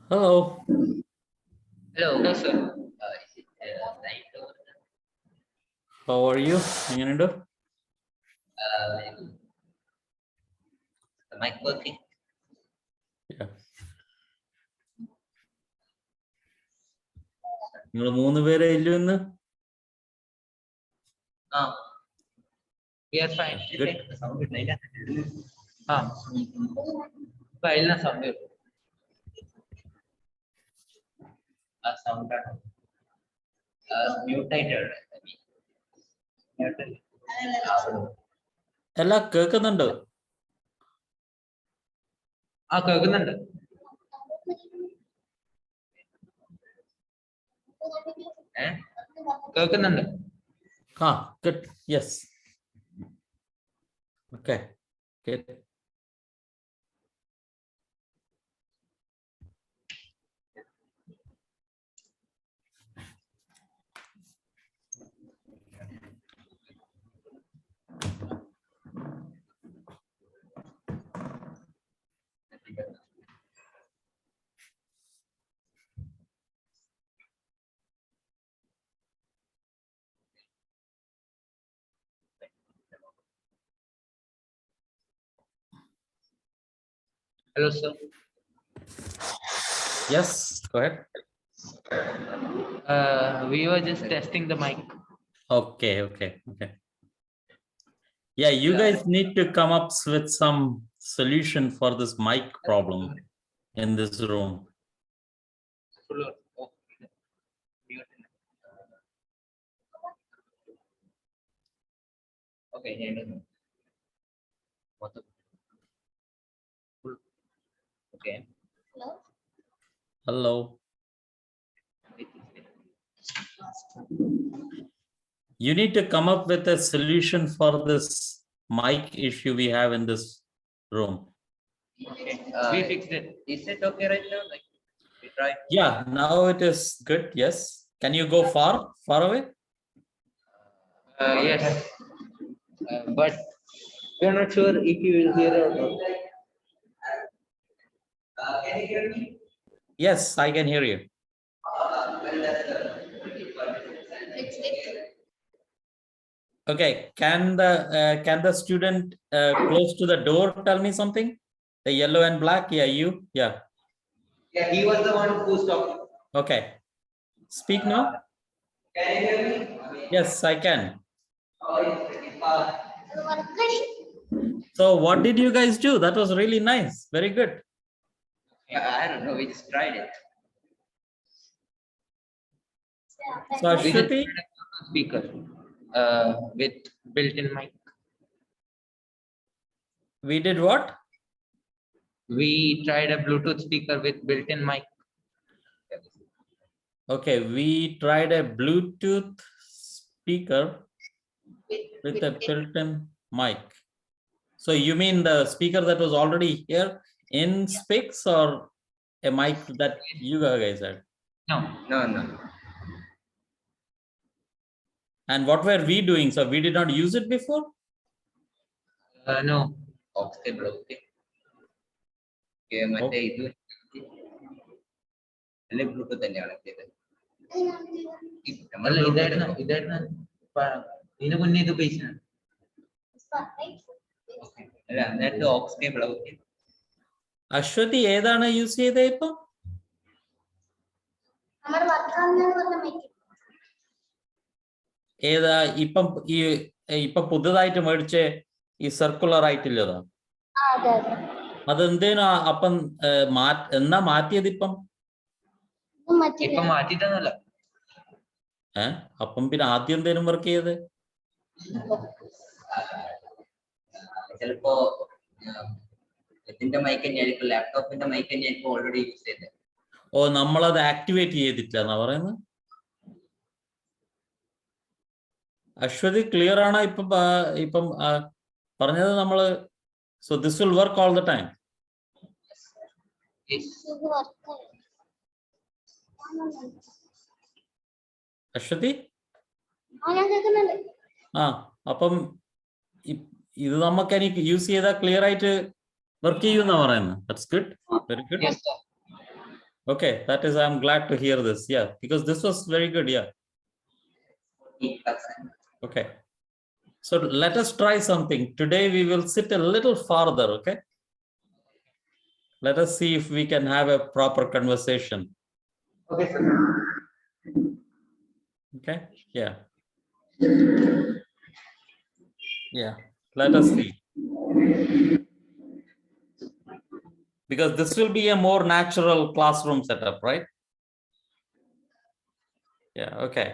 Hello. Hello, sir. How are you? The mic working? Yeah. നിങ്ങൾ 3 പേരെ ഇല്ലു ഇന്ന്? We are fine. Good. Sound it naila. File na sound it. Sound mutated. എല്ലാം കേൾക്കുന്നുണ്ട്. കേൾക്കുന്നുണ്ട്. കേൾക്കുന്നുണ്ട്. Good. Yes. Okay. Good. Hello, sir. Yes, go ahead. We were just testing the mic. Okay. Yeah, you guys need to come up with some solution for this mic problem in this room. Okay. Okay. Hello. You need to come up with a solution for this mic issue we have in this room. Okay. We fixed it. Is it okay right now? Like we tried. Yeah, now it is good. Yes. Can you go far away? Yes. But we are not sure if you will hear or not. Can you hear me? Yes, I can hear you. Okay, can the student close to the door tell me something? The yellow and black? Yeah, you? Yeah. Yeah, he was the one who's talking. Okay. Speak now. Can you hear me? Yes, I can. So what did you guys do? That was really nice. Very good. I don't know. We just tried it. So Ashwati, Speaker with built-in mic. we did what? We tried a Bluetooth speaker with built-in mic. Okay, we tried a Bluetooth speaker with a built-in mic. So you mean the speaker that was already here in Sphics or a mic that you guys had? No. And what were we doing? So we did not use it before? No. Okay, Bluetooth. Bluetooth തന്നെയാണ് ഇതായിരുന്നു ഇതിന് മുന്നേ ഇത് ഉപയോഗിച്ചാണ് അല്ല എന്നിട്ട് aux cable okay Aswathy ഏതാണ് use ചെയ്തത് ഇപ്പൊ? ഏതാ ഇപ്പൊ പുതുതായിട്ട് മേടിച്ച ഈ സർക്കുലർ ആയിട്ടില്ലതാ? അതെന്തേനാ അപ്പം എന്നാ മാറ്റിയത് ഇപ്പം? ഇപ്പൊ മാറ്റിട്ടൊന്നുമല്ല. അപ്പം പിന്നെ ആദ്യം എന്തേലും വർക്ക് ചെയ്ത്? ചിലപ്പോ ഇതിന്റെ മൈക്ക് തന്നെയായിരിക്കും, ലാപ്ടോപ്പിന്റെ മൈക്ക് തന്നെയായിരിക്കും ഓൾറെഡി യൂസ് ചെയ്തത്. ഓ, നമ്മളത് ആക്ടിവേറ്റ് ചെയ്തിട്ടില്ല എന്നാ പറയുന്നത്. അശ്വതി ക്ലിയർ ആണോ ഇപ്പം പറഞ്ഞത് നമ്മള്? So this will work all the time. Aswathy അപ്പം ഇത് നമുക്ക് എനിക്ക് യൂസ് ചെയ്താൽ ക്ലിയർ ആയിട്ട് വർക്ക് ചെയ്യുന്ന പറയുന്നത്. That's good, very good. Okay, that is, I'm glad to hear this. Yeah, because this was very good. Yeah. Okay. So let us try something. Today we will sit a little farther. Okay. Let us see if we can have a proper conversation. Okay, sir. Okay. Yeah. Yeah. Let us see. Because this will be a more natural classroom setup, right? Yeah. Okay.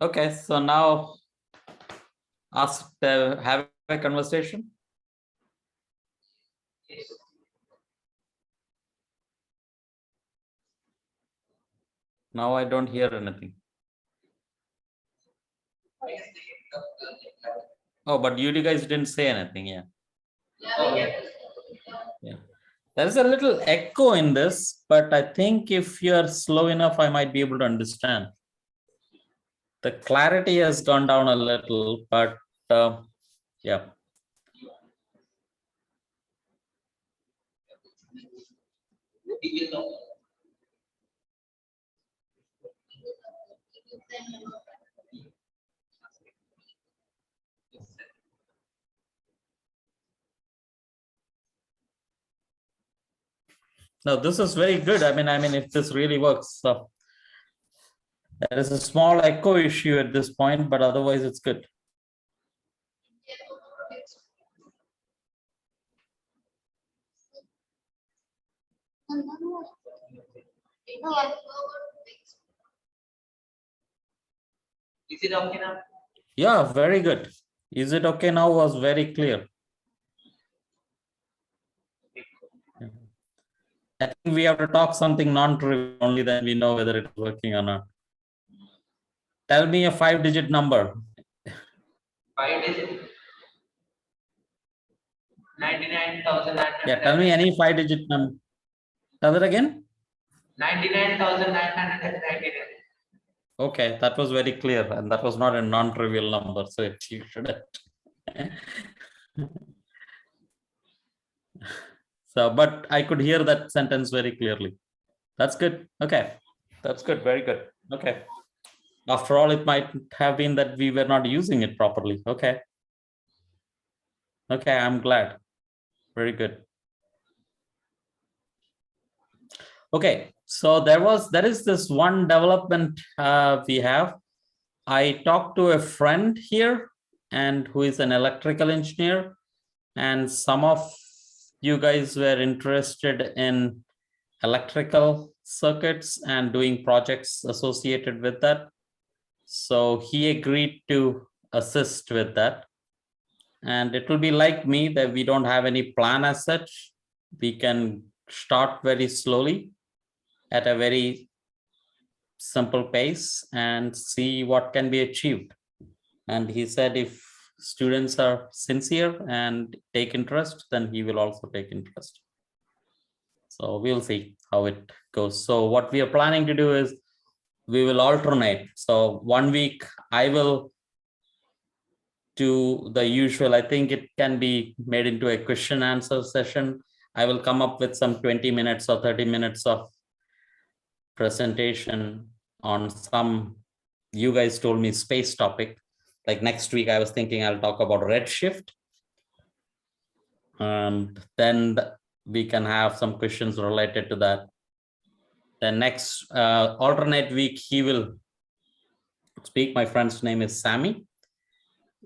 Okay. So now have a conversation. Now I don't hear anything. Oh, but you guys didn't say anything. Yeah. Yeah. There is a little echo in this, but I think if you are slow enough, I might be able to understand. The clarity has gone down a little, but yeah. No, this is very good. I mean, if this really works. So there is a small echo issue at this point, but otherwise it's good. Is it okay now? Yeah, very good. Is it okay now? Was very clear. I think we have to talk something non-trivial, only then we know whether it is working or not. Tell me a 5-digit number. 5-digit. 99,999. Yeah, tell me any 5-digit number. Tell it again. 99,999. Okay, that was very clear, and that was not a non-trivial number, so you shouldn't. So, but I could hear that sentence very clearly. That's good. Okay, that's good. Very good. Okay. After all, it might have been that we were not using it properly. Okay. Okay, I'm glad. Very good. Okay, so there is this one development we have. I talked to a friend here, and who is an electrical engineer, and some of you guys were interested in electrical circuits and doing projects associated with that. So he agreed to assist with that. And it will be like me, that we don't have any plan as such. We can start very slowly at a very simple pace and see what can be achieved. And he said if students are sincere and take interest, then he will also take interest. So we'll see how it goes. So what we are planning to do is we will alternate. So 1 week I will do the usual. I think it can be made into a question answer session. I will come up with some 20 minutes or 30 minutes of presentation on some, you guys told me, space topic. Like next week, I was thinking I'll talk about redshift. And then we can have some questions related to that. The next alternate week, he will speak. My friend's name is Sammy.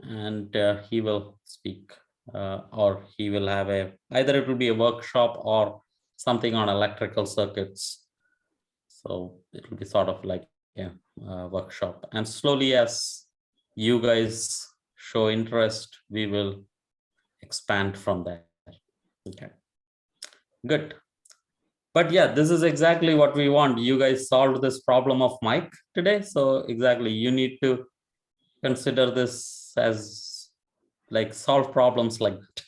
And he will speak, or he will have either it will be a workshop or something on electrical circuits. So it will be sort of like a workshop. And slowly, as you guys show interest, we will expand from there. Okay, good. But yeah, this is exactly what we want. You guys solved this problem of Mike today. So exactly, you need to consider this as like solve problems like that.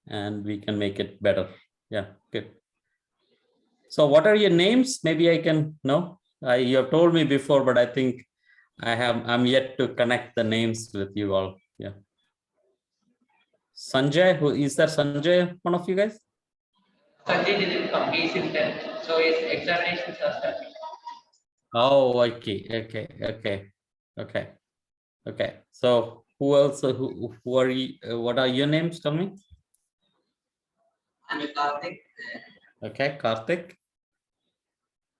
And we can make it better. Yeah, good. So what are your names? Maybe I can know. You have told me before, but I think I'm yet to connect the names with you all. Yeah. Sanjay, who is that? Sanjay, one of you guys? Sanjay didn't come. He's in 10th. So his examinations are starting. Oh, okay. Okay. So who else? Who are you? What are your names? Tell me. I'm Karthik. Okay, Karthik.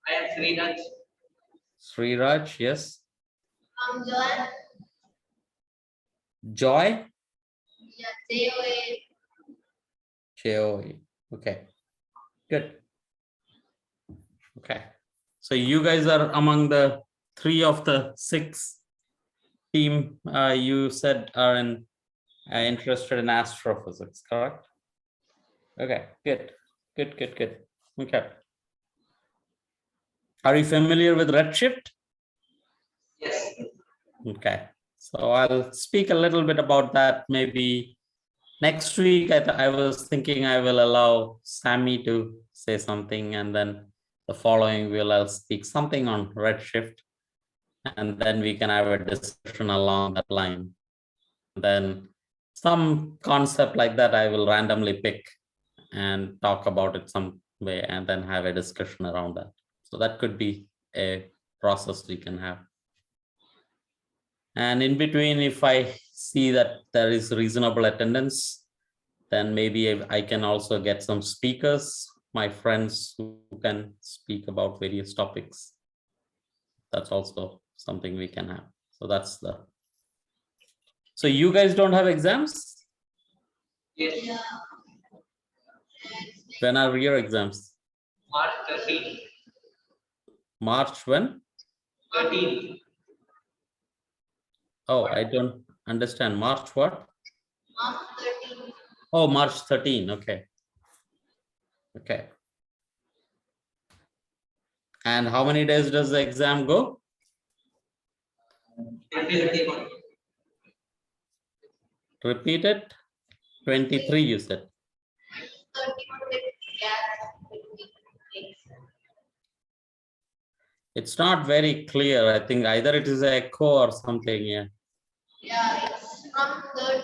I am Sriraj. Sriraj, yes. I'm Joy. Joy. Yeah, J-O-A. Joy. Okay, good. Okay. So you guys are among the 3 of the 6 team you said are interested in astrophysics, correct? Okay, good. Okay. Are you familiar with redshift? Yes. Okay. So I'll speak a little bit about that maybe next week. I was thinking I will allow Sammy to say something, and then the following I'll speak something on redshift, and then we can have a discussion along that line. Then some concept like that I will randomly pick and talk about it some way, and then have a discussion around that. So that could be a process we can have. And in between, if I see that there is reasonable attendance, then maybe I can also get some speakers, my friends who can speak about various topics. That's also something we can have. So that's the. So you guys don't have exams? Yes. Yeah. When are your exams? March 13th. March when? 13th. Oh, I don't understand. March what? March 13. Oh, March 13. Okay. Okay. And how many days does the exam go? 2021. Repeat it. 23, you said. 31 with gap between exams. It's not very clear. I think either it is an echo or something. Yeah. Yeah, it's from 13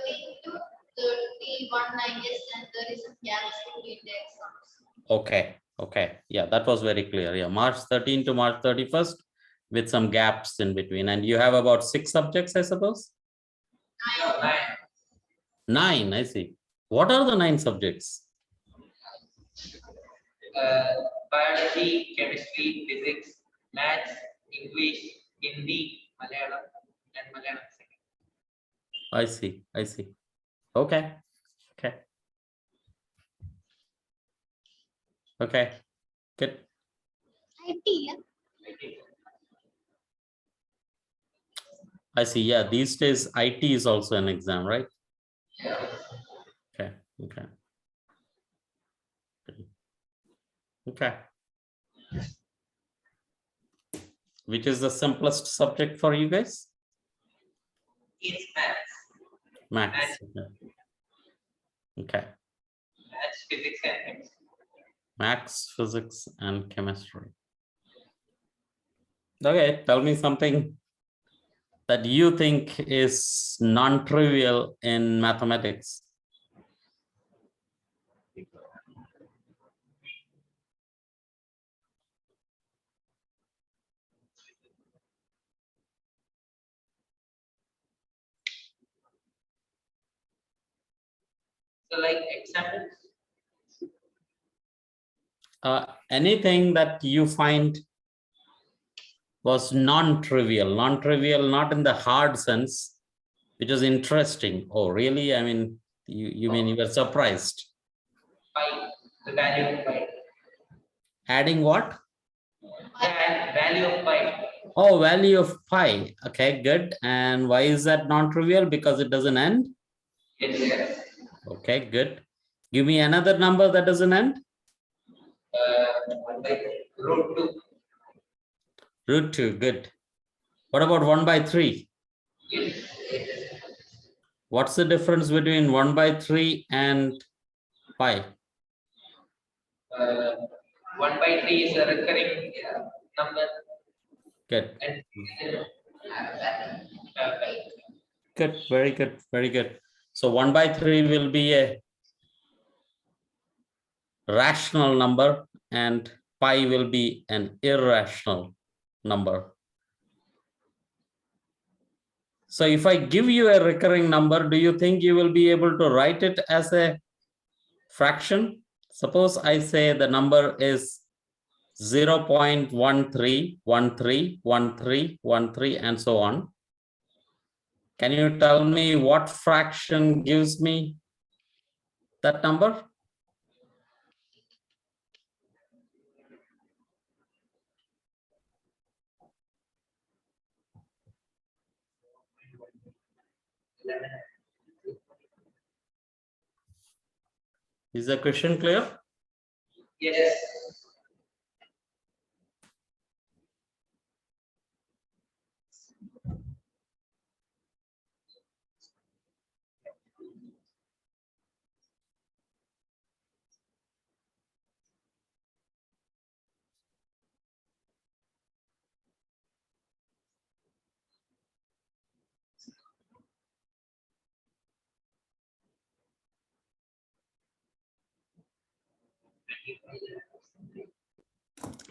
to 31, I guess, and there is some gaps between the exams. Okay. Okay. Yeah, that was very clear. Yeah, March 13 to March 31st with some gaps in between. And you have about 6 subjects, I suppose? 9. 9, I see. What are the 9 subjects? Biology, chemistry, physics, maths, English, Hindi, Malayalam, and Malayalam second. I see. I see. Okay. Okay. Okay. Good. IT, yeah. I see. Yeah, these days IT is also an exam, right? Yeah. Okay. Okay. Okay. Which is the simplest subject for you guys? It's maths. Maths. Okay. Maths, physics, and chemistry. Maths, physics, and chemistry. Okay, tell me something that you think is non-trivial in mathematics. So like examples. Anything that you find was non-trivial, not in the hard sense, which is interesting. Oh, really? I mean, you mean you were surprised? Pi, the value of pi. Adding what? The value of pi. Oh, value of pi. Okay, good. And why is that non-trivial? Because it doesn't end. Yes. Okay, good. Give me another number that doesn't end. 1 by root 2. Root 2, good. What about 1 by 3? Yes. What's the difference between 1 by 3 and pi? 1 by 3 is a recurring number. Good. And Good, very good, very good. So 1 by 3 will be a rational number and pi will be an irrational number. So if I give you a recurring number, do you think you will be able to write it as a fraction? Suppose I say the number is 0.13131313 and so on. Can you tell me what fraction gives me that number? Is the question clear? yes.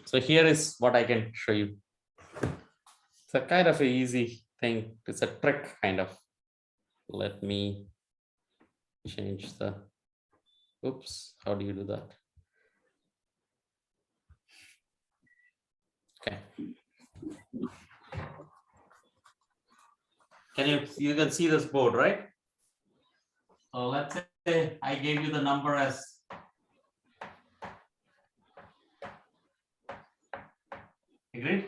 So here is what I can show you. It's a kind of an easy thing. It's a trick kind of. Let me change the, oops, how do you do that? Okay. You can see this board, right? So let's say I gave you the number as agreed.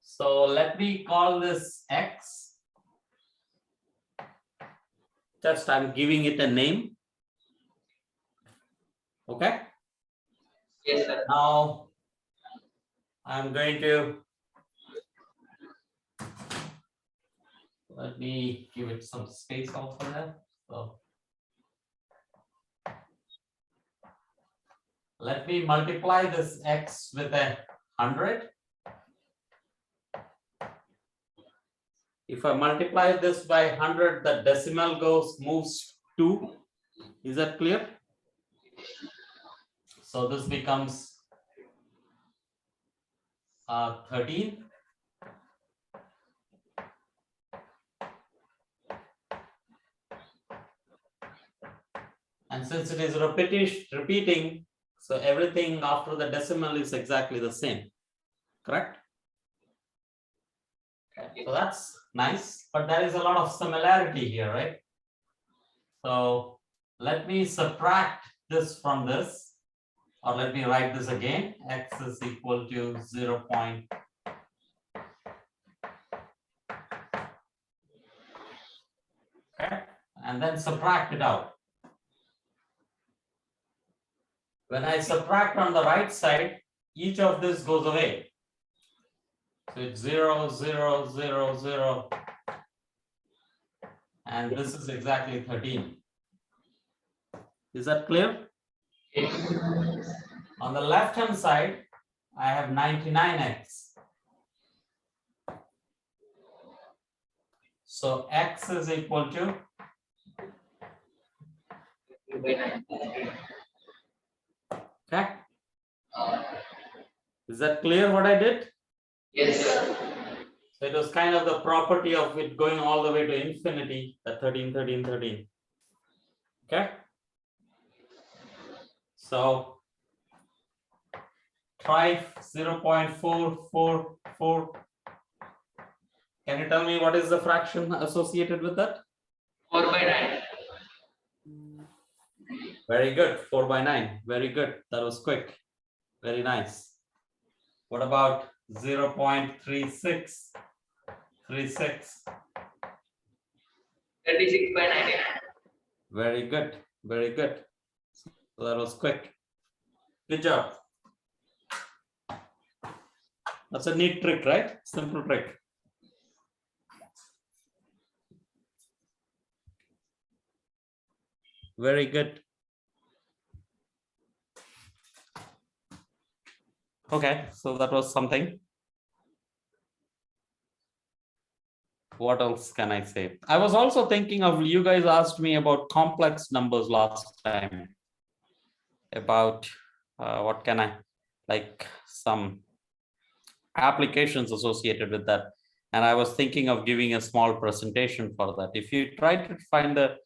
So let me call this X. Just I'm giving it a name. Okay. Yes, sir. Now I'm going to, let me give it some space also there. So let me multiply this X with 100. If I multiply this by 100, the decimal moves 2. Is that clear? So this becomes 13. And since it is repeating, so everything after the decimal is exactly the same, correct? Okay, so that's nice, but there is a lot of similarity here, right? So let me subtract this from this, or let me write this again. X is equal to 0. Okay, and then subtract it out. When I subtract on the right side, each of this goes away. So it's 0, 0, 0, 0. And this is exactly 13. Is that clear? On the left hand side, I have 99x. So x is equal to, okay? Is that clear what I did? Yes, sir. So it was kind of the property of it going all the way to infinity, the 13, 13, 13. Okay? So try 0.444. Can you tell me what is the fraction associated with that? 4 by 9. Very good, 4 by 9. Very good. That was quick. Very nice. What about 0.36? 36. 36.99. Very good. Very good. So that was quick. Good job. That's a neat trick, right? Simple trick. Very good. Okay, so that was something. What else can I say? I was also thinking of, you guys asked me about complex numbers last time. About what can I, like some applications associated with that. And I was thinking of giving a small presentation for that. If you try to find the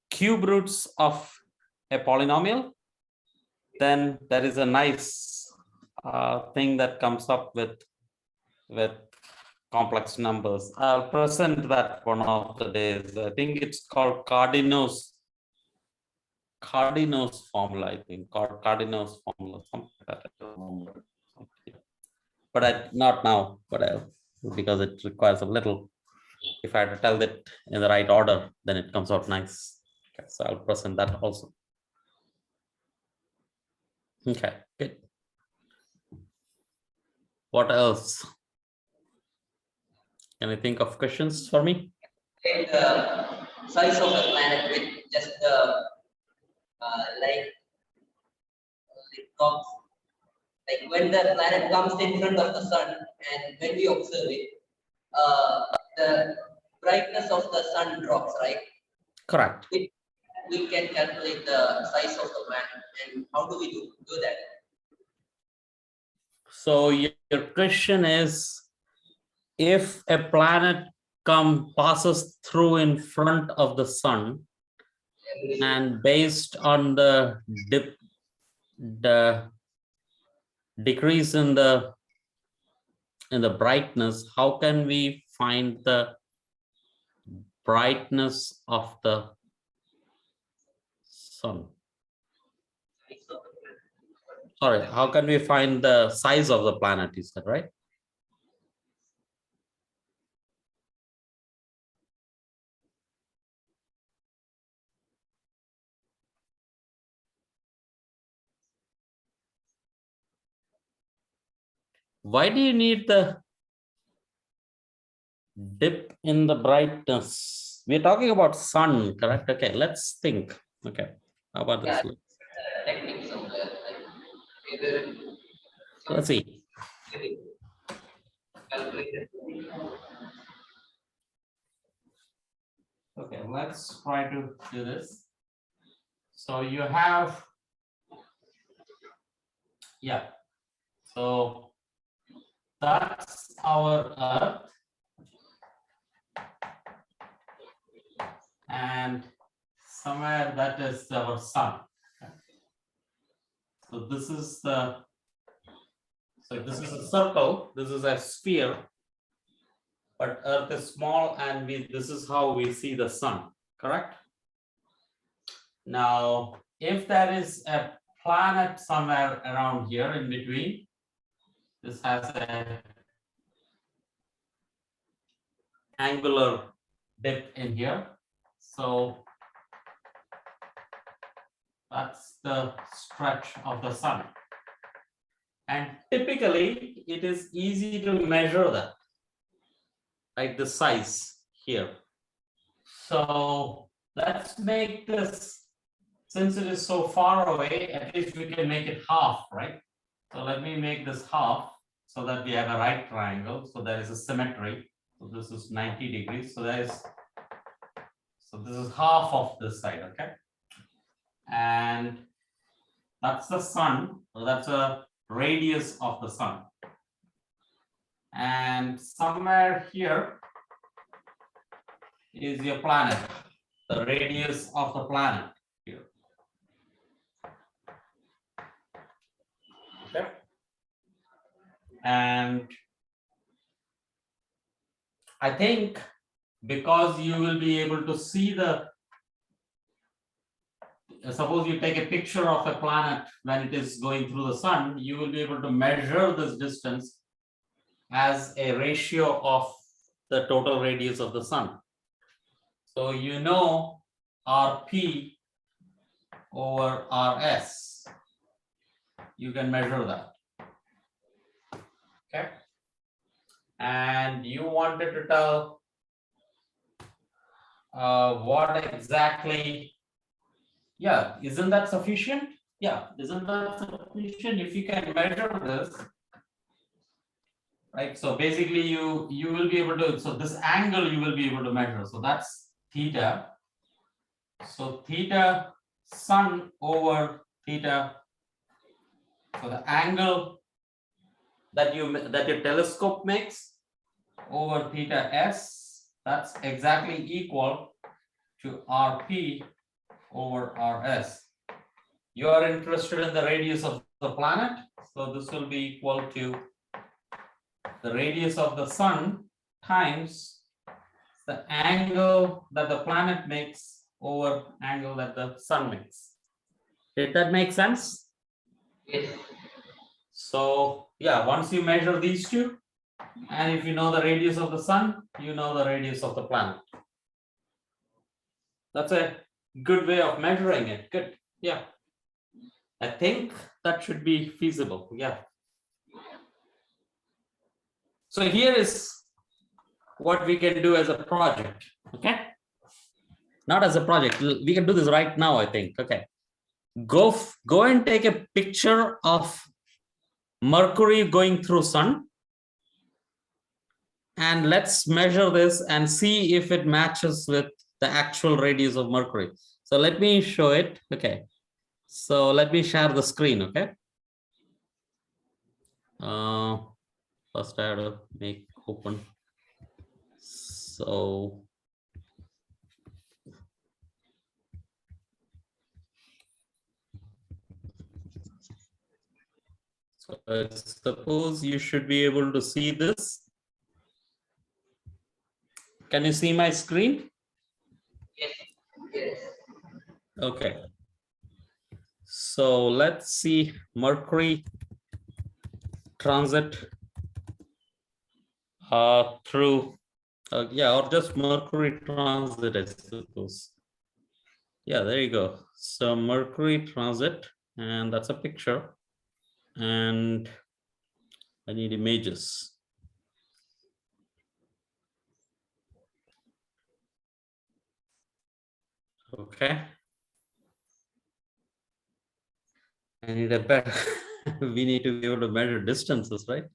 cube roots of a polynomial, then there is a nice thing that comes up with complex numbers. I'll present that one of the days. I think it's called Cardino's formula, I think, called Cardino's formula, something like that. I don't remember. But not now, but because it requires a little, if I had to tell it in the right order, then it comes out nice. Okay, so I'll present that also. Okay, good. What else? Can you think of questions for me? Take the size of the planet with just the like comes, like when the planet comes in front of the sun and when we observe it, the brightness of the sun drops, right? Correct. We can calculate the size of the planet, and how do we do that? So your question is, if a planet passes through in front of the sun, and based on the decrease in the brightness, how can we find the brightness of the sun? Sorry, how can we find the size of the planet, you said, right? Why do you need the dip in the brightness? We're talking about sun, correct? Okay, let's think. Okay, how about this? Techniques of the Let's see. calculated. Okay, let's try to do this. So you have, yeah, so that's our Earth, and somewhere that is our sun. So this is the, so this is a circle, this is a sphere, but Earth is small, and this is how we see the sun, correct? Now, if there is a planet somewhere around here in between, this has a angular dip in here. So that's the stretch of the sun. And typically it is easy to measure that, like the size here. So let's make this, since it is so far away, at least we can make it half, right? So let me make this half so that we have a right triangle. So there is a symmetry. So this is 90 degrees. So this is half of this side, okay? And that's the sun. So that's a radius of the sun. And somewhere here is your planet, the radius of the planet here. Okay. And I think because you will be able to see suppose you take a picture of a planet when it is going through the sun, you will be able to measure this distance as a ratio of the total radius of the sun. So you know RP over RS. You can measure that. Okay. And you wanted to tell what exactly, yeah, isn't that sufficient? Yeah, isn't that sufficient? If you can measure this, right? So basically you will be able to, so this angle you will be able to measure. So that's theta. So theta sun over theta. So the angle that your telescope makes over theta s, that's exactly equal to RP over RS. You are interested in the radius of the planet, so this will be equal to the radius of the sun times the angle that the planet makes over angle that the sun makes. Did that make sense? Yes. So yeah, once you measure these two, and if you know the radius of the sun, you know the radius of the planet. That's a good way of measuring it. Good. Yeah. I think that should be feasible. Yeah. So here is what we can do as a project. Okay. Not as a project. We can do this right now, I think. Okay. Go and take a picture of Mercury going through sun. And let's measure this and see if it matches with the actual radius of Mercury. So let me show it. Okay. So let me share the screen. Okay. First I have to make open. So I suppose you should be able to see this. Can you see my screen? Yes. Yes. Okay. So let's see Mercury transit through, yeah, or just Mercury transit, I suppose. Yeah, there you go. So Mercury transit, and that's a picture. And I need images. Okay. I need a better, we need to be able to measure distances, right?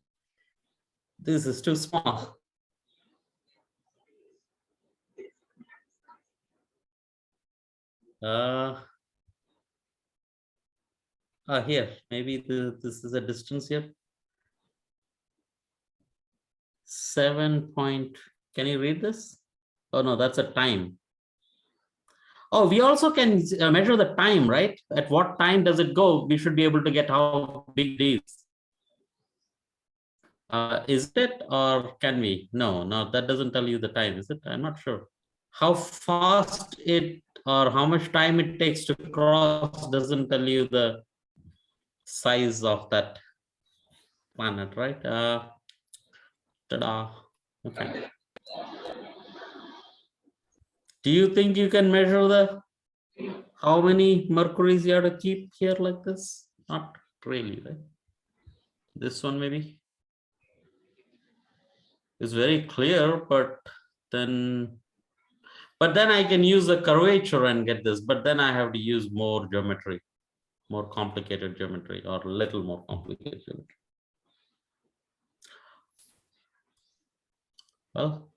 This is too small. Here, maybe this is a distance here. 7 point, can you read this? Oh no, that's a time. Oh, we also can measure the time, right? At what time does it go? We should be able to get how big it is. Is it, or can we? No, that doesn't tell you the time, is it? I'm not sure. How fast it or how much time it takes to cross doesn't tell you the size of that planet, right? Ta-da. Okay. Do you think you can measure the how many Mercuries you have to keep here like this? Not really, right? This one maybe. It's very clear, but then I can use the curvature and get this, but then I have to use more geometry, more complicated geometry, or a little more complicated geometry. Well,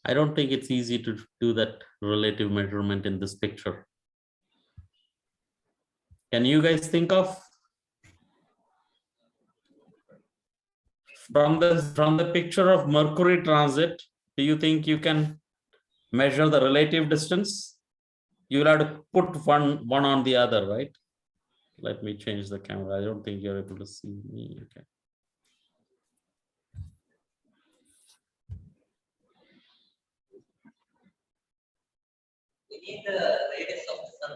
I don't think it's easy to do that relative measurement in this picture. Can you guys think of from the picture of Mercury transit, do you think you can measure the relative distance? You'll have to put one on the other, right? Let me change the camera. I don't think you're able to see me. Okay. We need the radius of the sun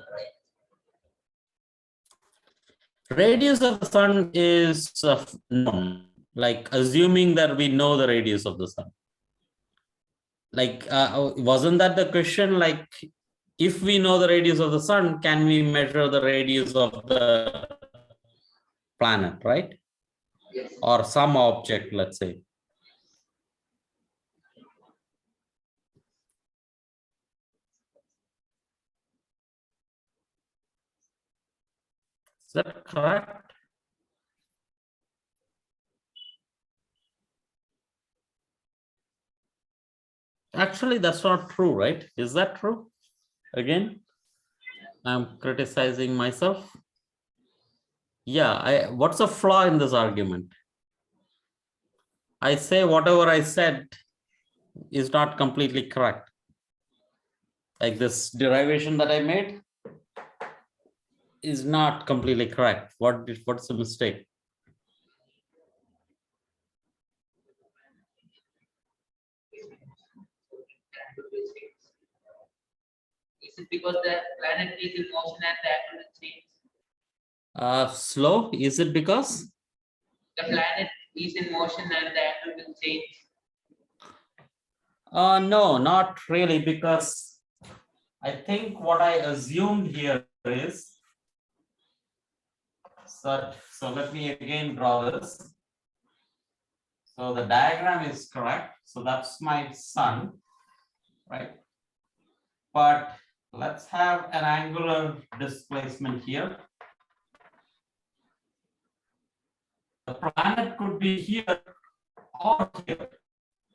Radius of the sun is known, like assuming that we know the radius of the sun. Like, wasn't that the question? Like, if we know the radius of the sun, can we measure the radius of the planet, right? Yes. Or some object, let's say. Is that correct? Actually, that's not true, right? Is that true? Again, I'm criticizing myself. Yeah, what's the flaw in this argument? I say whatever I said is not completely correct. Like this derivation that I made is not completely correct. What's the mistake? Is it because the planet is in motion and the angle will change? Slow, is it because? The planet is in motion and the angle will change. No, not really, because I think what I assumed here is that, so let me again draw this. So the diagram is correct. So that's my sun, right? But let's have an angular displacement here. The planet could be here or here,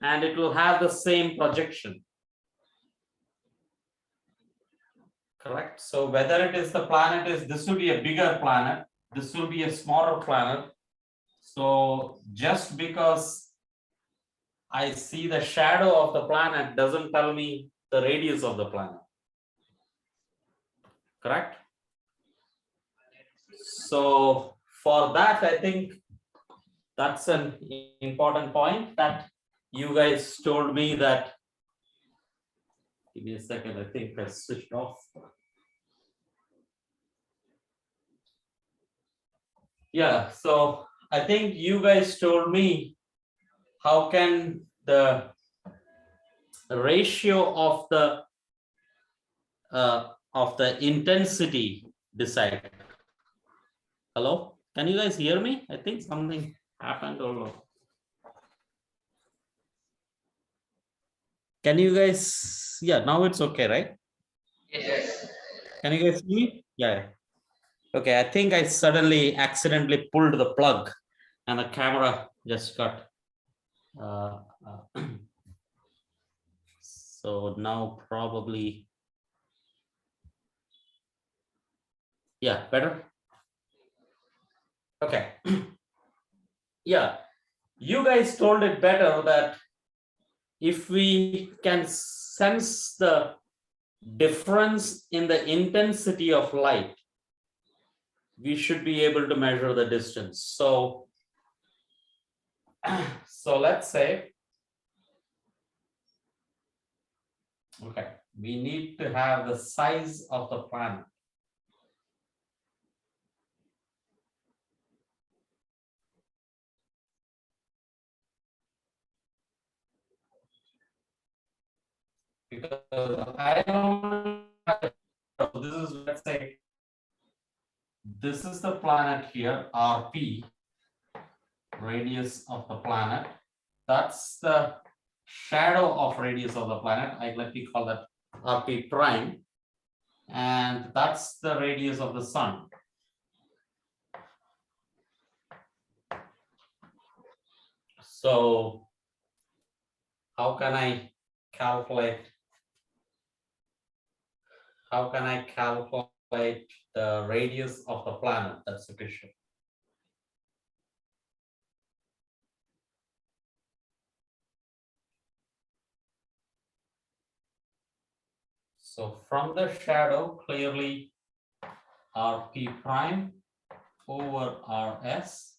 and it will have the same projection. Correct. So whether it is the planet is, this will be a bigger planet, this will be a smaller planet. So just because I see the shadow of the planet doesn't tell me the radius of the planet. Correct. So for that, I think that's an important point that you guys told me that. Give me a second, I think I switched off. Yeah, so I think you guys told me how can the ratio of the intensity decide. Hello, can you guys hear me? I think something happened or can you guys, yeah, now it's okay, right? Yes. Can you guys see me? Yeah. Okay, I think I suddenly accidentally pulled the plug and the camera just got so now probably, yeah, better. Okay. Yeah, you guys told it better that if we can sense the difference in the intensity of light, we should be able to measure the distance. So, so let's say, okay, we need to have the size of the planet. Because I don't, this is, let's say, this is the planet here, RP, radius of the planet. That's the shadow of radius of the planet. Let me call that RP prime. And that's the radius of the sun. So how can I calculate the radius of the planet? That's the question. So from the shadow, clearly RP prime over RS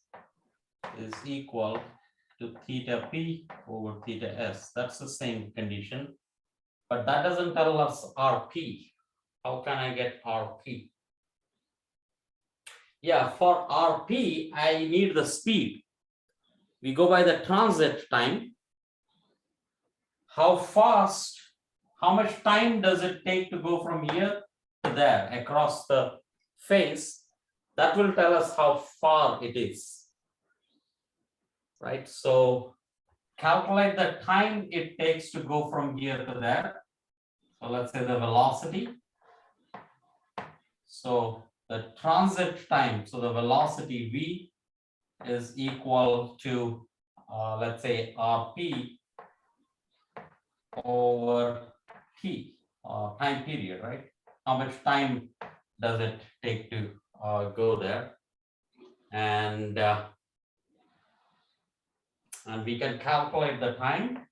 is equal to theta P over theta S. That's the same condition, but that doesn't tell us RP. How can I get RP? Yeah, for RP, I need the speed. We go by the transit time. How fast, how much time does it take to go from here to there across the face? That will tell us how far it is. Right? So calculate the time it takes to go from here to there. So let's say the velocity. So the transit time, so the velocity V is equal to, let's say, RP over T, time period, right? How much time does it take to go there? And we can calculate the time,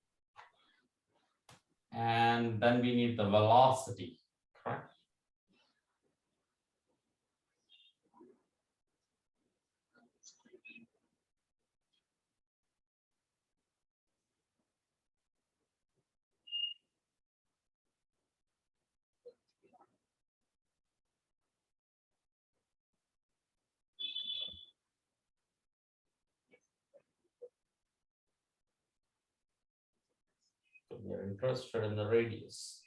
and then we need the velocity, correct? So we're interested in the radius.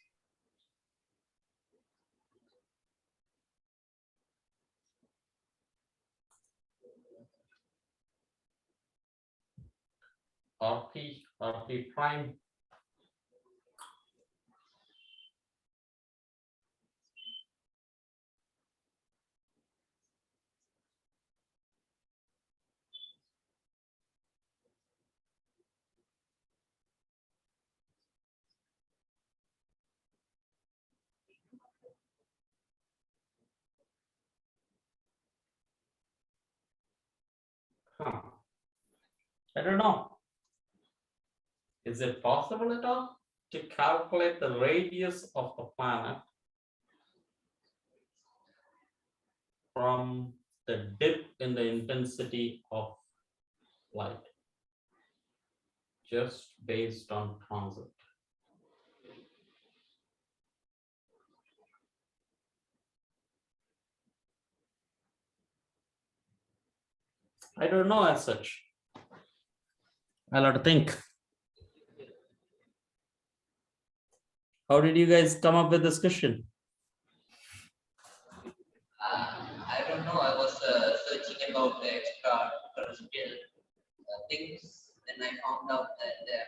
RP prime. Huh. I don't know. Is it possible at all to calculate the radius of the planet from the dip in the intensity of light, just based on transit? I don't know as such. I'll have to think. How did you guys come up with this question? I don't know. I was searching about the extraterrestrial things, and I found out that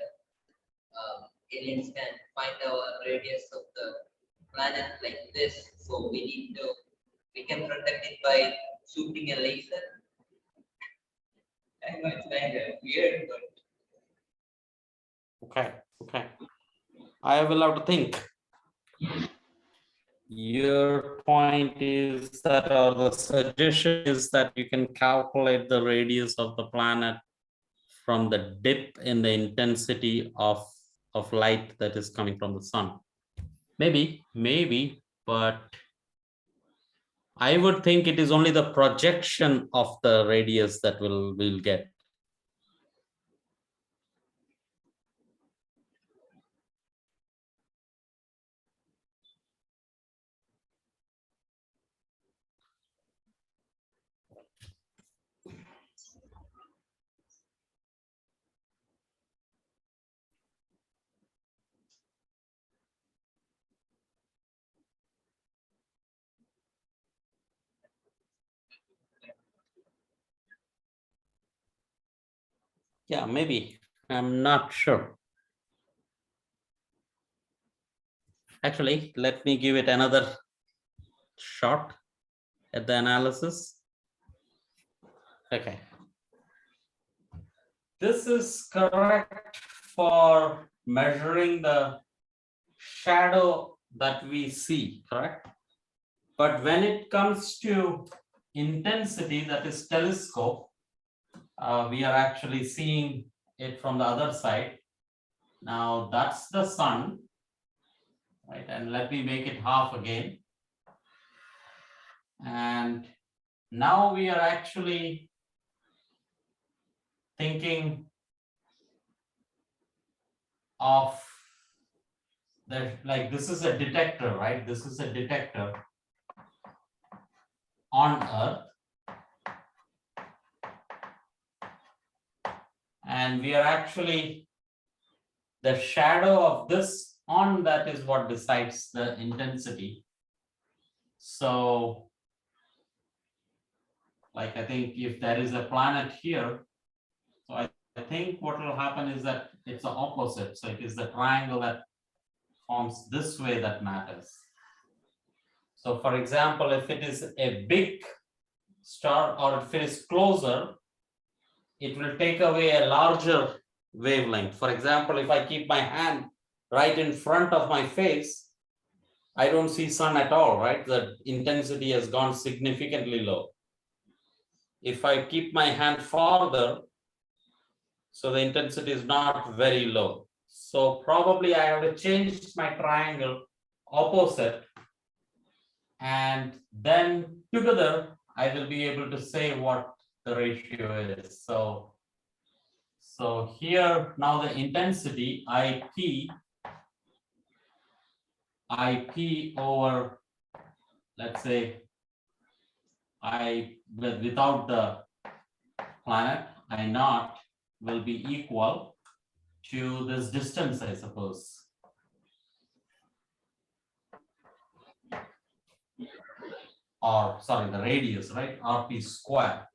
aliens can find our radius of the planet like this. So we can protect it by shooting a laser. I know it's kind of weird, but Okay. I will have to think. Your point is that, or the suggestion is that you can calculate the radius of the planet from the dip in the intensity of light that is coming from the sun. Maybe, but I would think it is only the projection of the radius that we'll get. Yeah, maybe. I'm not sure. Actually, let me give it another shot at the analysis. Okay. This is correct for measuring the shadow that we see, correct? But when it comes to intensity, that is telescope, we are actually seeing it from the other side. Now that's the sun, right? And let me make it half again. And now we are actually thinking of that, like this is a detector, right? This is a detector on Earth. And we are actually, the shadow of this on that is what decides the intensity. So, like I think if there is a planet here, so I think what will happen is that it's the opposite. So it is the triangle that forms this way that matters. So for example, if it is a big star or if it is closer, it will take away a larger wavelength. For example, if I keep my hand right in front of my face, I don't see sun at all, right? The intensity has gone significantly low. If I keep my hand farther, so the intensity is not very low. So probably I have to change my triangle opposite, and then together I will be able to say what the ratio is. So here now the intensity IP over, let's say without the planet, I naught will be equal to this distance, I suppose. Or sorry, the radius, right? RP square.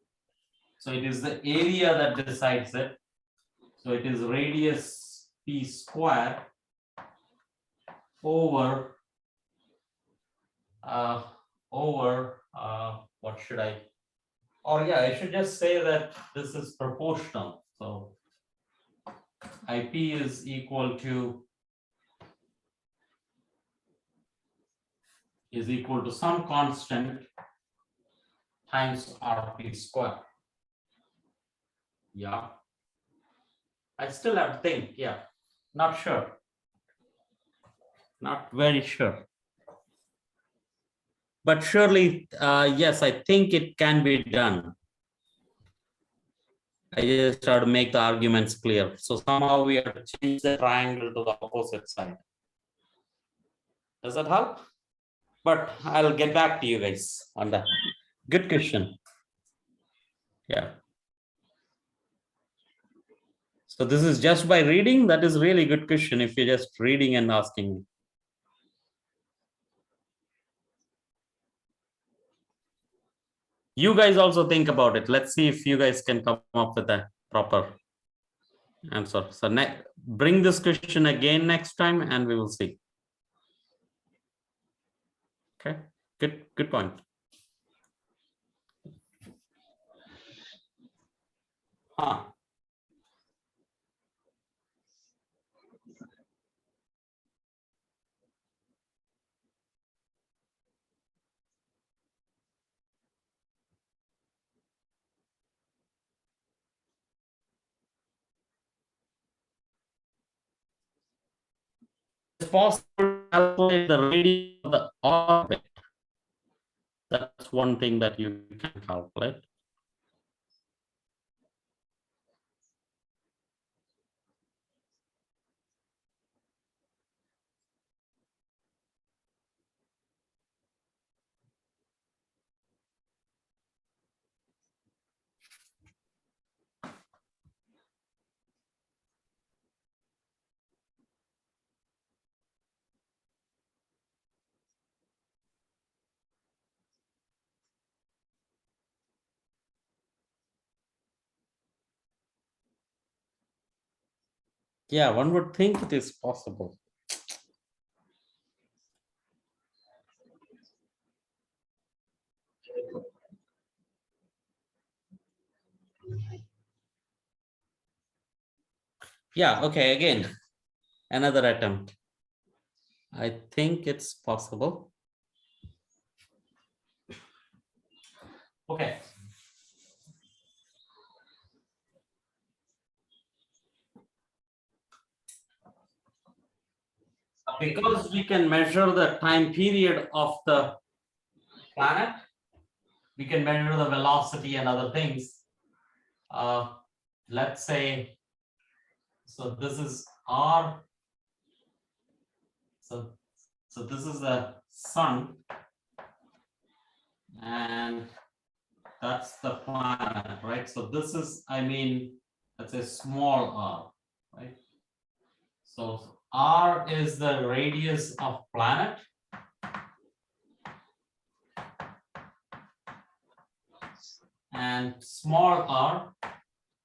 So it is the area that decides it. So it is radius p square over what should I, or yeah, I should just say that this is proportional. So IP is equal to some constant times RP square. Yeah, I still have to think. Yeah, not sure, not very sure, but surely yes, I think it can be done. I just have to make the arguments clear. So somehow we have to change the triangle to the opposite side. Does that help? But I'll get back to you guys on that. Good question. Yeah. So this is just by reading. That is really good question if you're just reading and asking me. You guys also think about it. Let's see if you guys can come up with a proper answer. So bring this question again next time and we will see. Okay, good point. Huh. It's possible to calculate the radius of the orbit. That's one thing that you can calculate. Yeah, one would think it is possible. Yeah, okay, again, another attempt. I think it's possible. Okay. Because we can measure the time period of the planet, we can measure the velocity and other things. Let's say, so this is R. So this is the sun, and that's the planet, right? So this is, I mean, let's say small r, right? So r is the radius of planet. And small r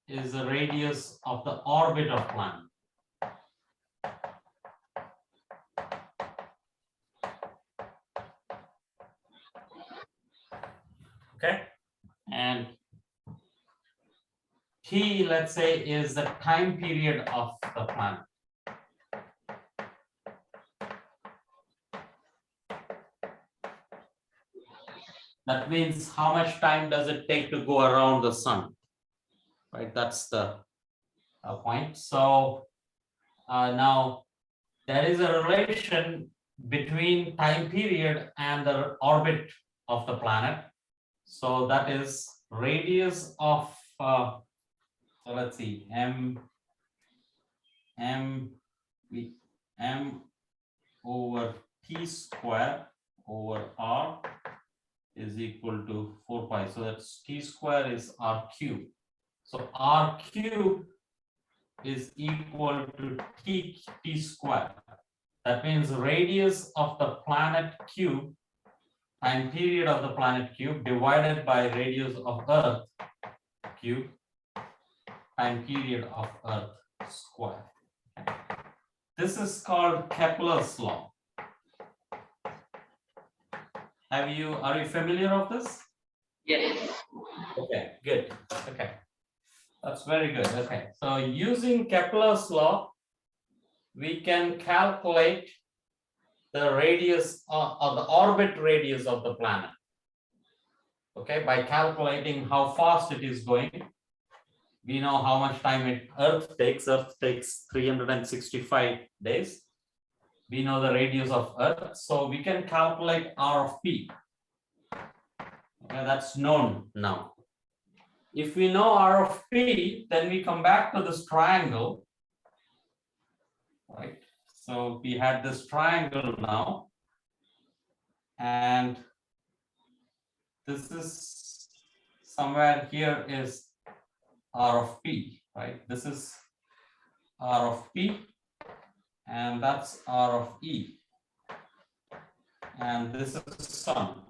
is the radius of the orbit of planet. Okay, and t, let's say, is the time period of the planet. That means how much time does it take to go around the sun, right? That's the point. So now there is a relation between time period and the orbit of the planet. So that is radius of, so let's see, m over t square over r is equal to 4 pi. So that's t square is r cube. So r cube is equal to t square. That means radius of the planet cube, time period of the planet cube, divided by radius of Earth cube, time period of Earth square. This is called Kepler's law. Are you familiar of this? Yes. Okay, good. Okay, that's very good. Okay, so using Kepler's law, we can calculate the radius or the orbit radius of the planet. Okay, by calculating how fast it is going, we know how much time Earth takes. Earth takes 365 days. We know the radius of Earth, so we can calculate r of p. Okay, that's known now. If we know r of p, then we come back to this triangle, right? So we had this triangle now, and this is somewhere here is r of p, right? This is r of p, and that's r of e, and this is sun.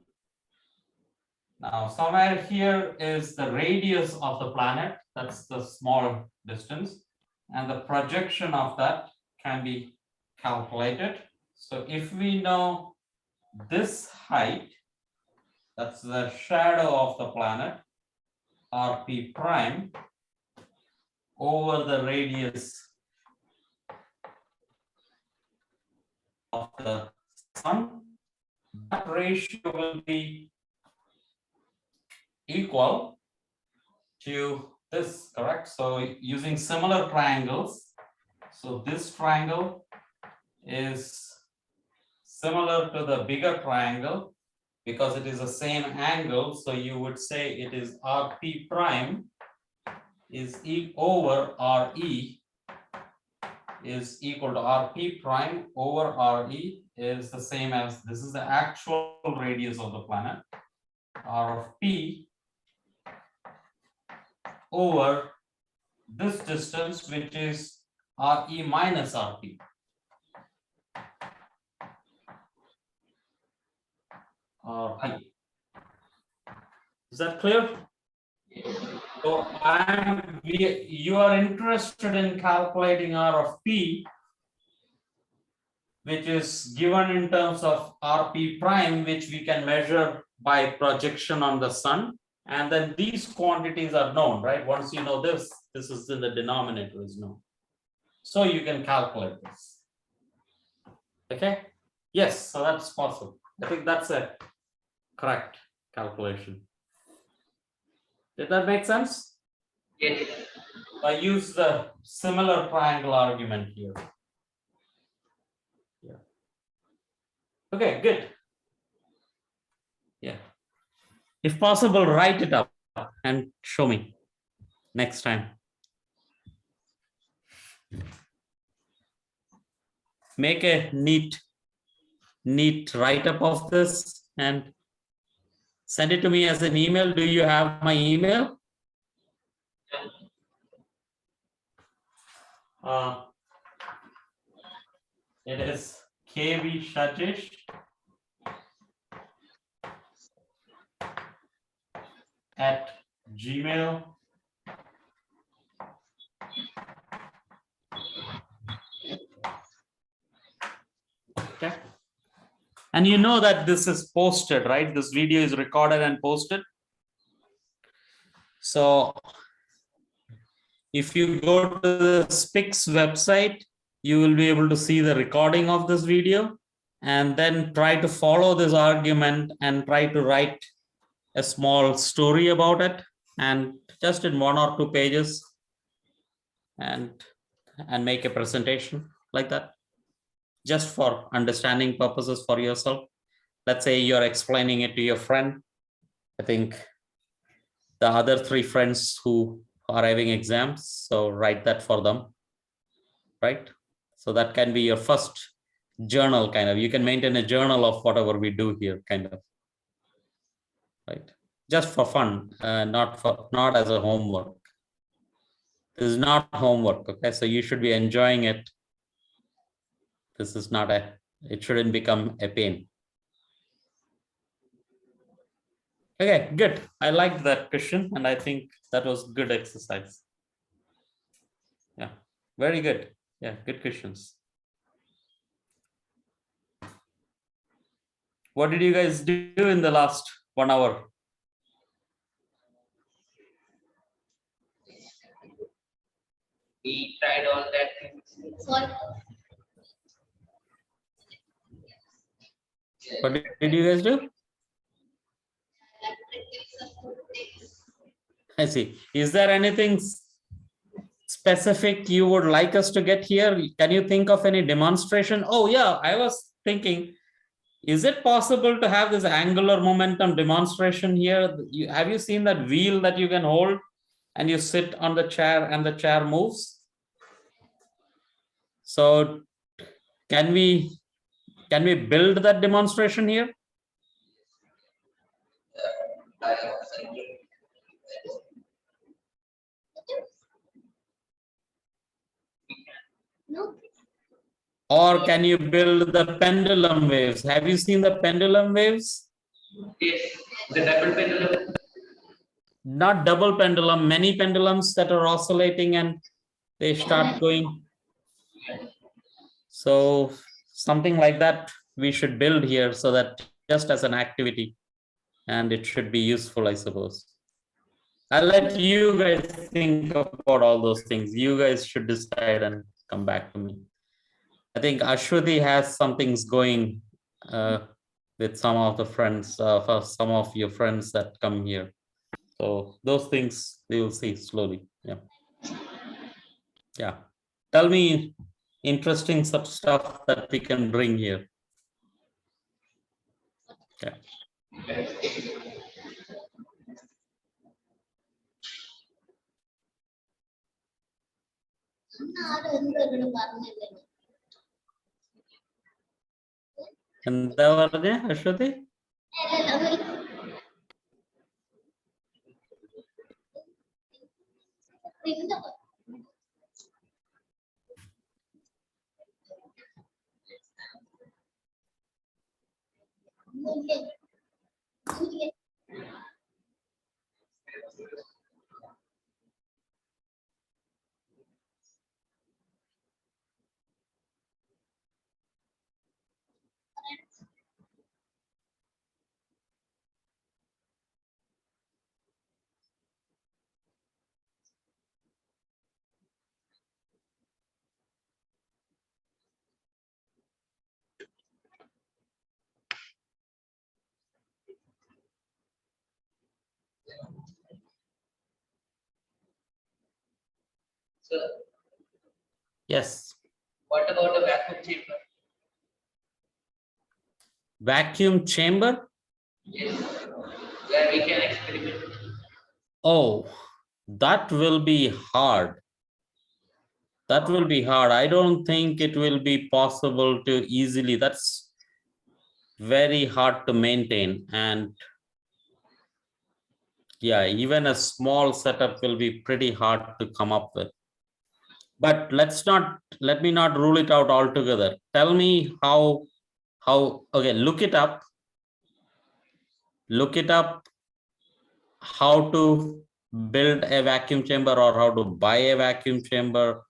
Now somewhere here is the radius of the planet, that's the small distance, and the projection of that can be calculated. So if we know this height, that's the shadow of the planet, rp prime, over the radius of the sun, that ratio will be equal to this, correct? So using similar triangles, so this triangle is similar to the bigger triangle because it is the same angle. So you would say it is rp prime is over re is equal to rp prime over re is the same as, this is the actual radius of the planet, r of p over this distance, which is re minus rp. Rp. Is that clear? So you are interested in calculating r of p, which is given in terms of rp prime, which we can measure by projection on the sun. And then these quantities are known, right? Once you know this is in the denominator is known. So you can calculate this. Okay? Yes, so that's possible. I think that's a correct calculation. Did that make sense? Yes. I use the similar triangle argument here. Yeah. Okay, good. Yeah. If possible, write it up and show me next time. Make a neat write-up of this and send it to me as an email. Do you have my email? It is KV Shajesh at Gmail. Okay. And you know that this is posted, right? This video is recorded and posted. So if you go to the Sphics website, you will be able to see the recording of this video and then try to follow this argument and try to write a small story about it, and just in 1 or 2 pages, and make a presentation like that, just for understanding purposes for yourself. Let's say you're explaining it to your friend. I think the other 3 friends who are having exams, so write that for them, right? So that can be your first journal, kind of. You can maintain a journal of whatever we do here, kind of, right? Just for fun, not as a homework. This is not homework, okay? So you should be enjoying it. This is not it shouldn't become a pain. Okay, good. I liked that question, and I think that was good exercise. Yeah, very good. Yeah, good questions. What did you guys do in the last 1 hour? We tried all that things. Sorry. What did you guys do? I see. Is there anything specific you would like us to get here? Can you think of any demonstration? Oh yeah, I was thinking, is it possible to have this angular momentum demonstration here? Have you seen that wheel that you can hold and you sit on the chair and the chair moves? So can we build that demonstration here? I was thinking. No. Or can you build the pendulum waves? Have you seen the pendulum waves? Yes, the double pendulum. Not double pendulum, many pendulums that are oscillating and they start going. So something like that we should build here, so that just as an activity, and it should be useful, I suppose. I'll let you guys think about all those things. You guys should decide and come back to me. I think Ashwati has some things going with some of the friends, for some of your friends that come here. So those things we will see slowly. Yeah. Yeah. Tell me interesting such stuff that we can bring here. Okay. എന്താ പറഞ്ഞ Aswathy? So, Yes. what about a vacuum chamber? Vacuum chamber? Yes, where we can experiment. Oh, that will be hard. That will be hard. I don't think it will be possible to easily. That's very hard to maintain. And yeah, even a small setup will be pretty hard to come up with. But let me not rule it out altogether. Tell me how, okay, look it up how to build a vacuum chamber or how to buy a vacuum chamber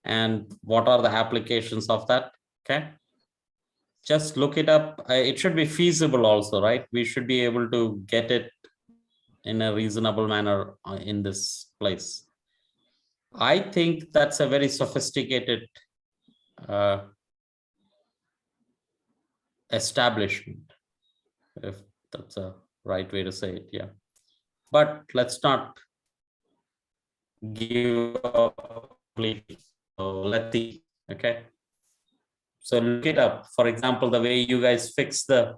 and what are the applications of that. Okay, just look it up. It should be feasible also, right? We should be able to get it in a reasonable manner in this place. I think that's a very sophisticated establishment, if that's a right way to say it. Yeah, but let's not give up completely. So let's see. Okay, so look it up. For example, the way you guys fix the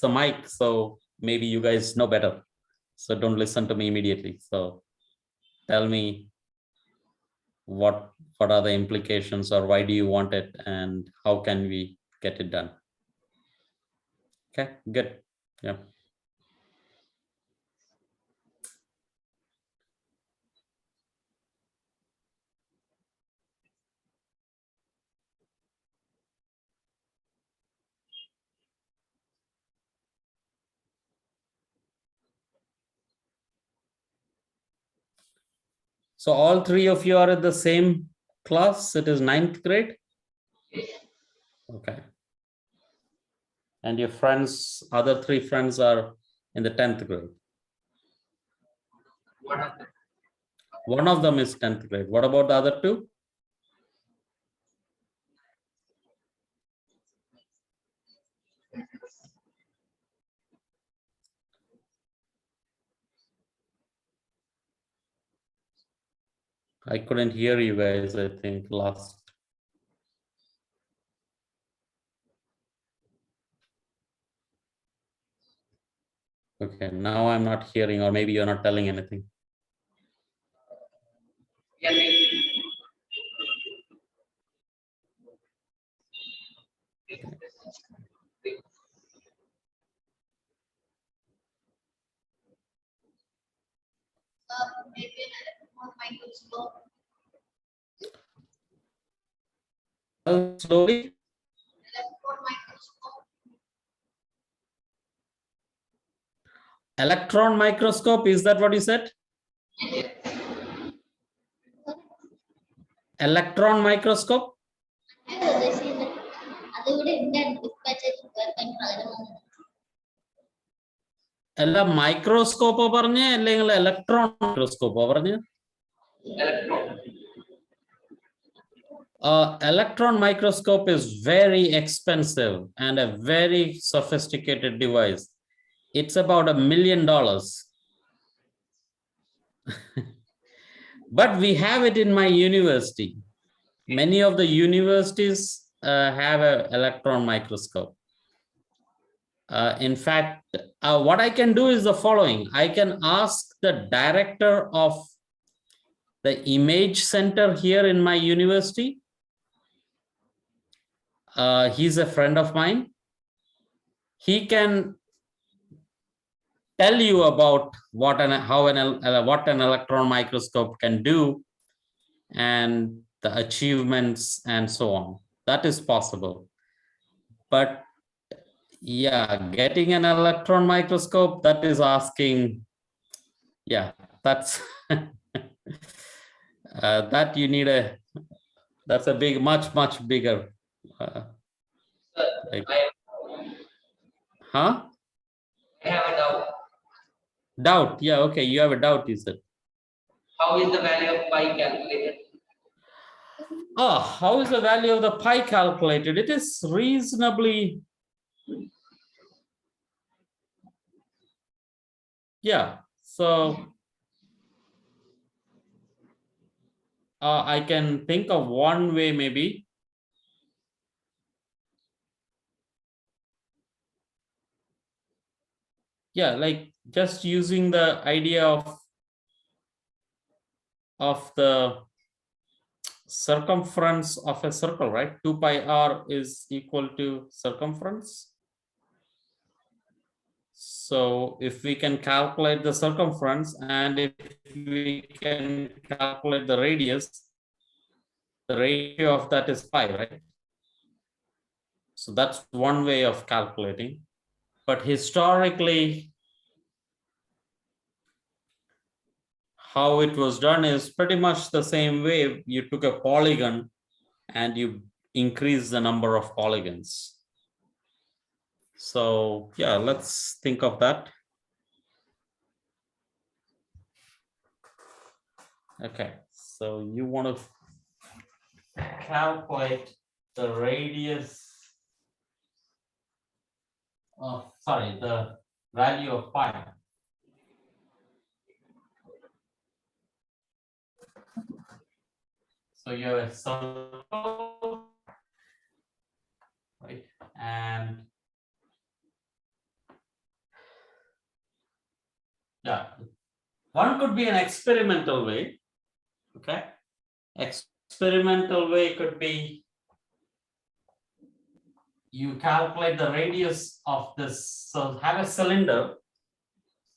mic, so maybe you guys know better, so don't listen to me immediately. So tell me what are the implications, or why do you want it, and how can we get it done. Okay, good. Yeah. So all three of you are at the same class. It is 9th grade. Okay. And your friends, other three friends, are in the 10th grade. One of them is 10th grade. What about the other two? I couldn't hear you guys, I think, last. Okay, now I'm not hearing, or maybe you're not telling anything. Maybe an microscope. Slowly. Electron microscope. Electron microscope, is that what you said? Electron microscope? അല്ല മൈക്രോസ്കോപ്പോ പറഞ്ഞേ അല്ലെങ്കിൽ electron മൈക്രോസ്കോപ്പോ പറഞ്ഞേ? Electron microscope is very expensive and a very sophisticated device. It's about $1 million. But we have it in my university. Many of the universities have an electron microscope. In fact, what I can do is the following. I can ask the director of the image center here in my university. He's a friend of mine. He can tell you about what an electron microscope can do and the achievements and so on. That is possible. But yeah, getting an electron microscope, that is asking, yeah, that's that you need that's a big, much bigger. Like, huh? I have a doubt. Doubt, yeah, okay, you have a doubt, you said. How is the value of pi calculated? How is the value of the pi calculated? It is reasonably, yeah. So I can think of one way, maybe. Yeah, like just using the idea of the circumference of a circle, right? 2 pi r is equal to circumference. So if we can calculate the circumference and if we can calculate the radius, the ratio of that is pi, right? So that's one way of calculating. But historically, how it was done is pretty much the same way. You took a polygon and you increase the number of polygons. So yeah, let's think of that. Okay, so you want to calculate the radius of, sorry, the value of pi. So you have a circle, right? And yeah, one could be an experimental way. Okay, experimental way could be you calculate the radius of this. So have a cylinder.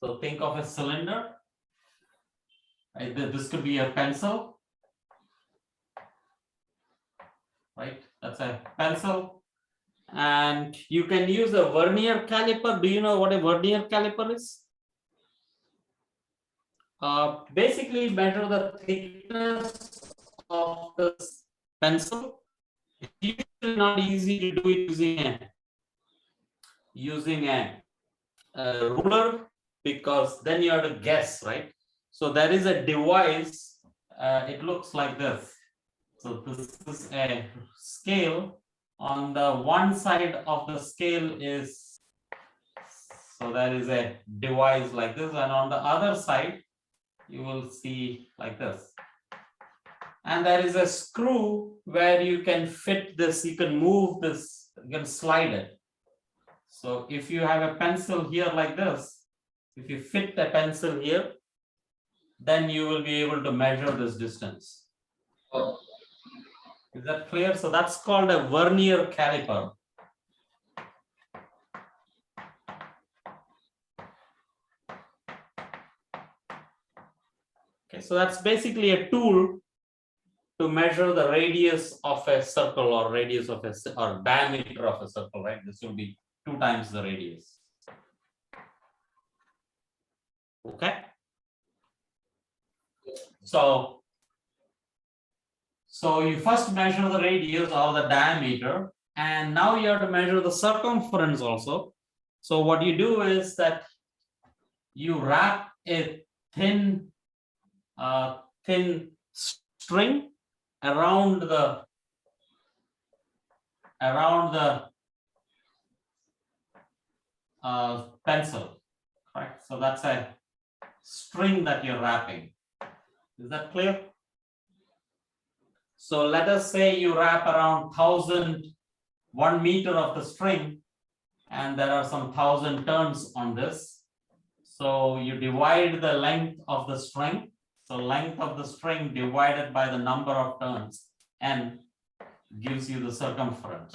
So think of a cylinder. Right? This could be a pencil. Right? That's a pencil. And you can use a vernier caliper. Do you know what a vernier caliper is? Basically measure the thickness of this pencil. It's usually not easy to do it using a ruler, because then you have to guess, right? So there is a device, it looks like this. So this is a scale. On the one side of the scale is, so there is a device like this, and on the other side, you will see like this. And there is a screw where you can fit this, you can move this, you can slide it. So if you have a pencil here like this, if you fit the pencil here, then you will be able to measure this distance. Is that clear? So that's called a vernier caliper. Okay, so that's basically a tool to measure the radius of a circle, or radius of a, or diameter of a circle, right? This will be 2 times the radius. Okay. So you first measure the radius or the diameter, and now you have to measure the circumference also. So what you do is that you wrap a thin string around the pencil, right? So that's a string that you're wrapping. Is that clear? So let us say you wrap around 1 meter of the string, and there are some 1,000 turns on this. So you divide the length of the string. So length of the string divided by the number of turns, n, gives you the circumference.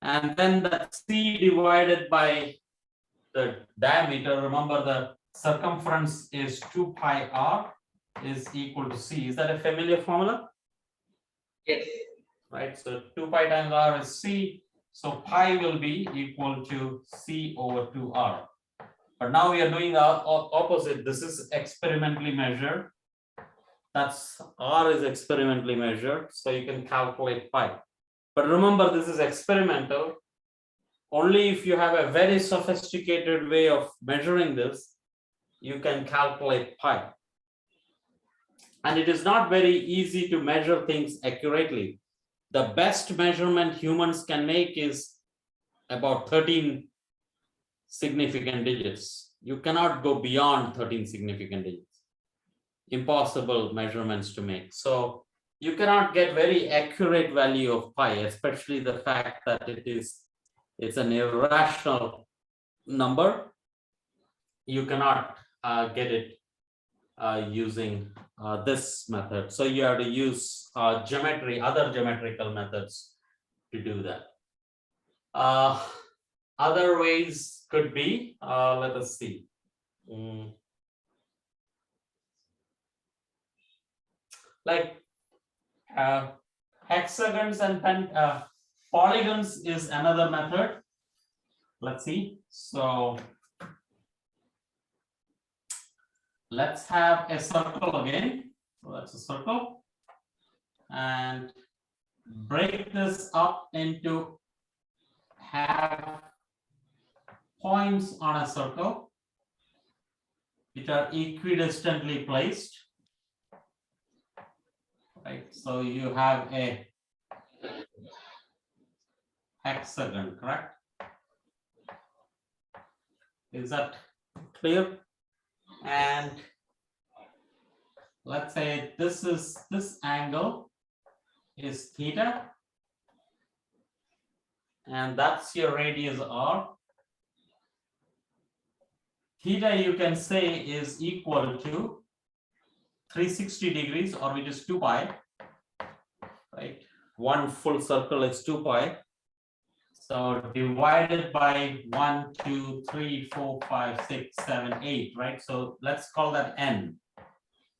And then that c divided by the diameter, remember the circumference is 2 pi r, is equal to c. Is that a familiar formula? Yes. Right, so 2 pi times r is c, so pi will be equal to c over 2r. But now we are doing the opposite. This is experimentally measured. That's r is experimentally measured, so you can calculate pi. But remember, this is experimental. Only if you have a very sophisticated way of measuring this, you can calculate pi. And it is not very easy to measure things accurately. The best measurement humans can make is about 13 significant digits. You cannot go beyond 13 significant digits. Impossible measurements to make. So you cannot get very accurate value of pi, especially the fact that it's an irrational number. You cannot get it using this method. So you have to use other geometrical methods to do that. other ways could be, let us see. Like hexagons and polygons is another method. Let's see. So let's have a circle again. So that's a circle. And break this up into have points on a circle which are equidistantly placed. Right. So you have a hexagon, correct? Is that clear? And let's say this angle is theta, and that's your radius r. Theta you can say is equal to 360 degrees, or which is 2 pi, right? One full circle is 2 pi. So divided by 1, 2, 3, 4, 5, 6, 7, 8, right? So let's call that n.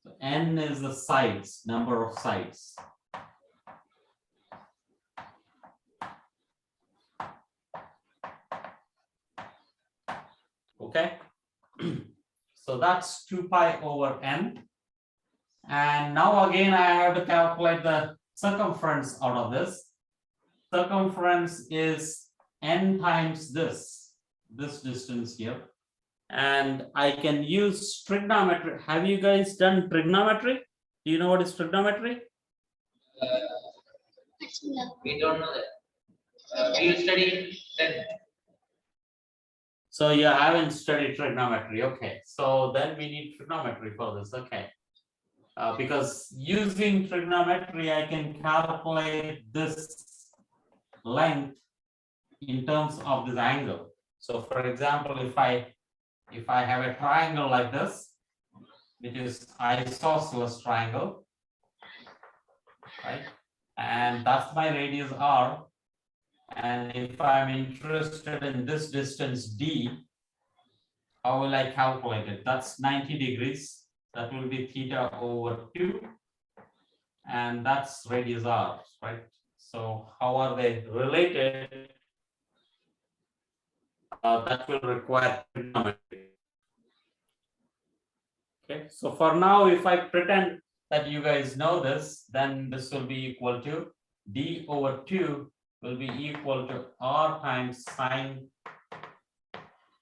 So n is the sides, number of sides. Okay. So that's 2 pi over n. And now again, I have to calculate the circumference out of this. Circumference is n times this distance here. And I can use trigonometry. Have you guys done trigonometry? Do you know what is trigonometry? We don't know that. We study then. So you haven't studied trigonometry. Okay. So then we need trigonometry for this. Okay. Because using trigonometry, I can calculate this length in terms of this angle. So for example, if I have a triangle like this, which is isosceles triangle, right? And that's my radius r. And if I'm interested in this distance d, how will I calculate it? That's 90 degrees. That will be theta over 2. And that's radius r, right? So how are they related? That will require trigonometry. Okay, so for now, if I pretend that you guys know this, then this will be equal to d over 2 will be equal to r times sine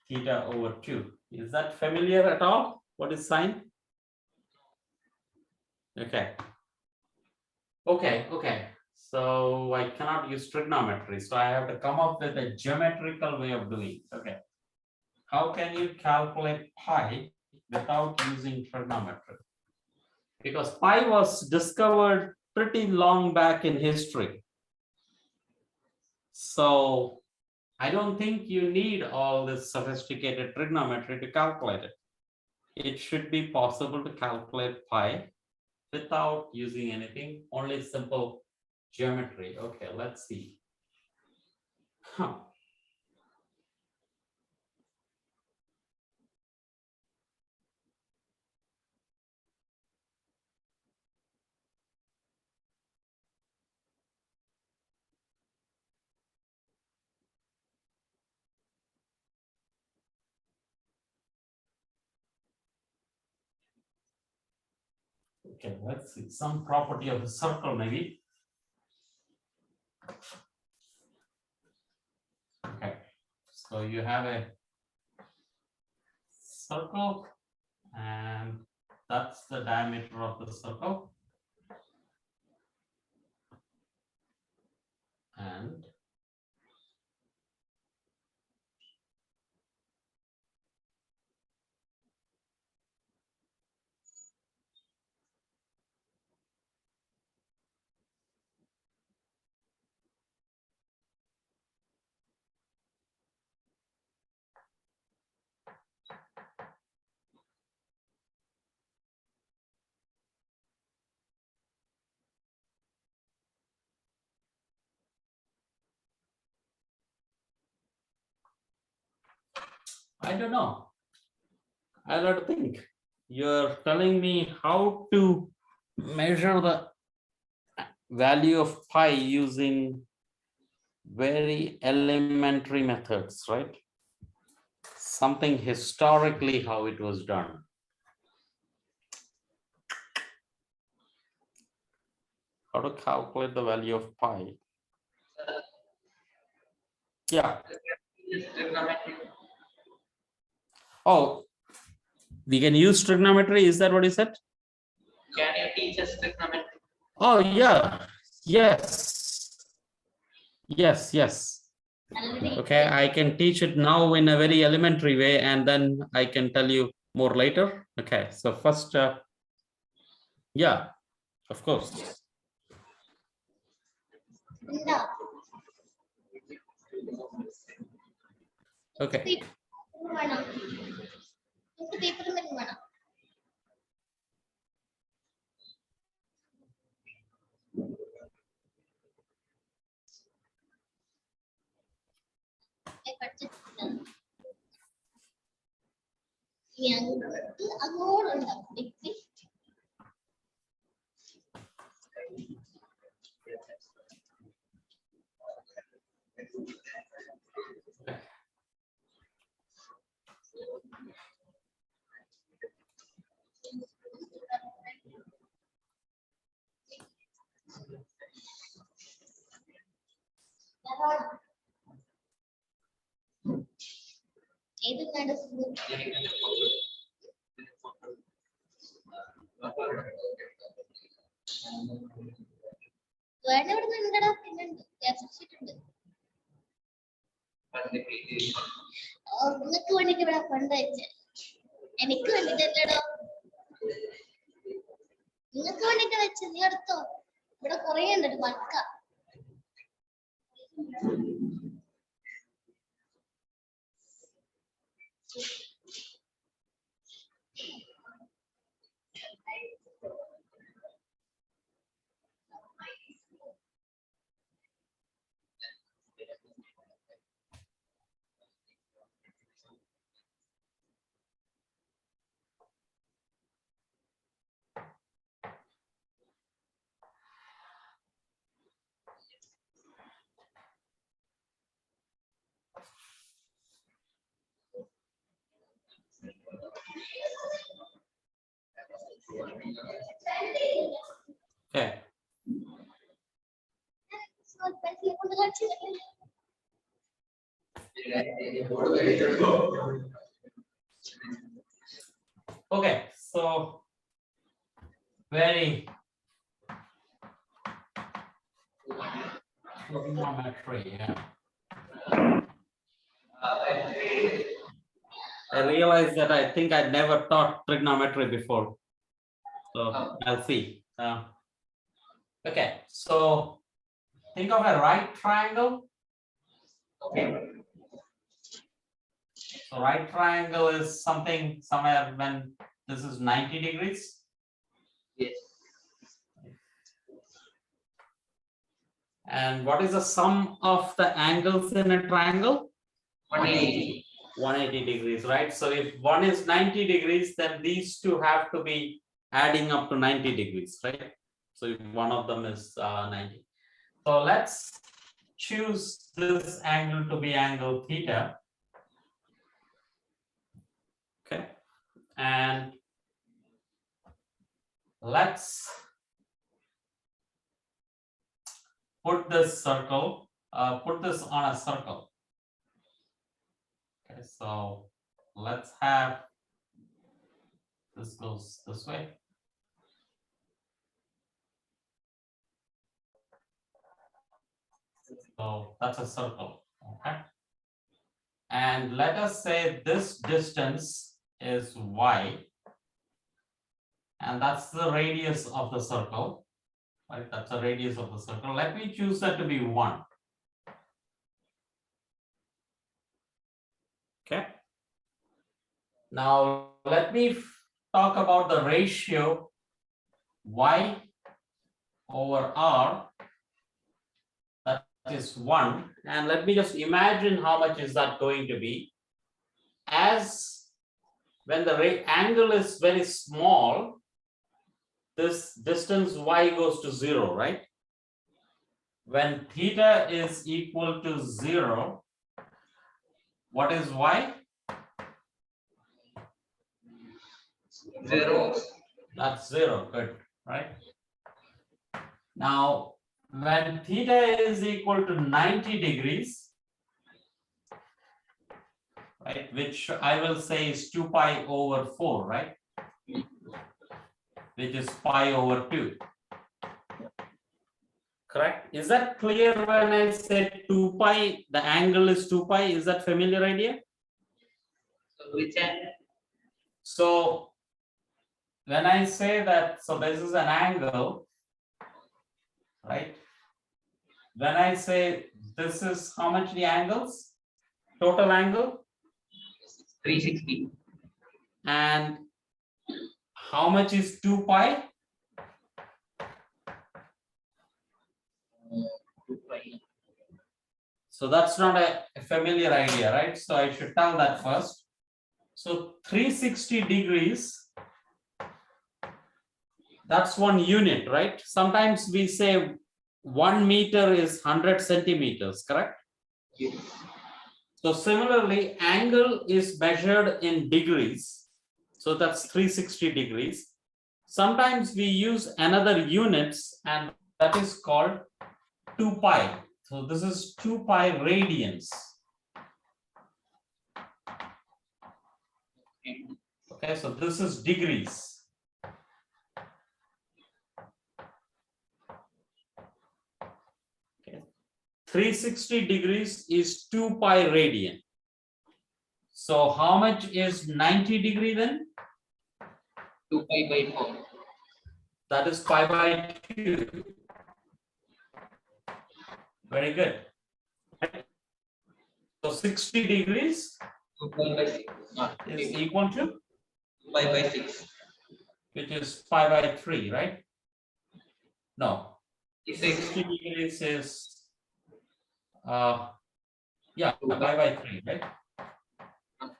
theta over 2. Is that familiar at all? What is sine? Okay. Okay. So I cannot use trigonometry. So I have to come up with a geometrical way of doing it. Okay. How can you calculate pi without using trigonometry? Because pi was discovered pretty long back in history. So I don't think you need all this sophisticated trigonometry to calculate it. It should be possible to calculate pi without using anything, only simple geometry. Okay, let's see. Okay, let's see some property of the circle maybe. Okay, so you have a circle and that's the diameter of the circle. And I don't know. I'll have to think. You're telling me how to measure the value of pi using very elementary methods, right? Something historically how it was done. How to calculate the value of pi? Yeah. Oh, we can use trigonometry. Is that what you said? Can you teach us trigonometry? Oh, yeah. Yes. Yes. Okay, I can teach it now in a very elementary way, and then I can tell you more later. Okay, so first, yeah, of course. No. Okay. വേണം. നമുക്ക് paper pen വേണം. പഠിച്ചിട്ടില്ല. ഞങ്ങൾക്ക് അങ്ങോട്ടുണ്ടാവും degree. ഏത് നടക്കുന്നു? വേണ്ട ഇവിടെ നിന്നടാ പിന്നെ ഉണ്ട്. നിങ്ങൾക്ക് വേണ്ടിട്ട് ഇവിടെ ഫണ്ട് അയച്ചേ. എനിക്ക് വേണ്ടിട്ടല്ലടോ. നിങ്ങൾക്ക് വേണ്ടിട്ട് വെച്ച നീ എടുത്തോ. ഇവിടെ കുറേ ഉണ്ട് ഒരു Mecca. Okay. Okay, so very trigonometry, yeah. I realized that I think I'd never taught trigonometry before. So I'll see. Okay, so think of a right triangle. Okay. So right triangle is something somewhere when this is 90 degrees. Yes. And what is the sum of the angles in a triangle? 180. 180 degrees, right? So if one is 90 degrees, then these two have to be adding up to 90 degrees, right? So if one of them is 90. So let's choose this angle to be angle theta. Okay. And let's put this circle, put this on a circle. Okay, so let's have this goes this way. So that's a circle, okay? And let us say this distance is y, and that's the radius of the circle, right? That's the radius of the circle. Let me choose that to be 1. Okay. Now let me talk about the ratio y over r, that is 1, and let me just imagine how much is that going to be. as when the angle is very small, this distance y goes to 0, right? When theta is equal to 0, what is y? 0. That's 0, good, right? Now, when theta is equal to 90 degrees, right, which I will say is 2 pi over 4, right? Which is pi over 2. Correct? Is that clear when I say 2 pi, the angle is 2 pi? Is that familiar idea? So which angle? So when I say that, so this is an angle, right? When I say this is how much the angles? Total angle? 360. And how much is 2 pi? 2 pi. So that's not a familiar idea, right? So I should tell that first. So 360 degrees, that's one unit, right? Sometimes we say 1 meter is 100 centimeters, correct? Yes. So similarly, angle is measured in degrees. So that's 360 degrees. Sometimes we use another units, and that is called 2 pi. So this is 2 pi radians. Okay, so this is degrees. 360 degrees is 2 pi radian. So how much is 90 degree then? 2 pi by 4. That is pi by 2. Very good. So 60 degrees 2 pi by 6. is equal to, 2 pi by 6. which is pi by 3, right? No, Is 60 degrees is, yeah, pi by 3, right?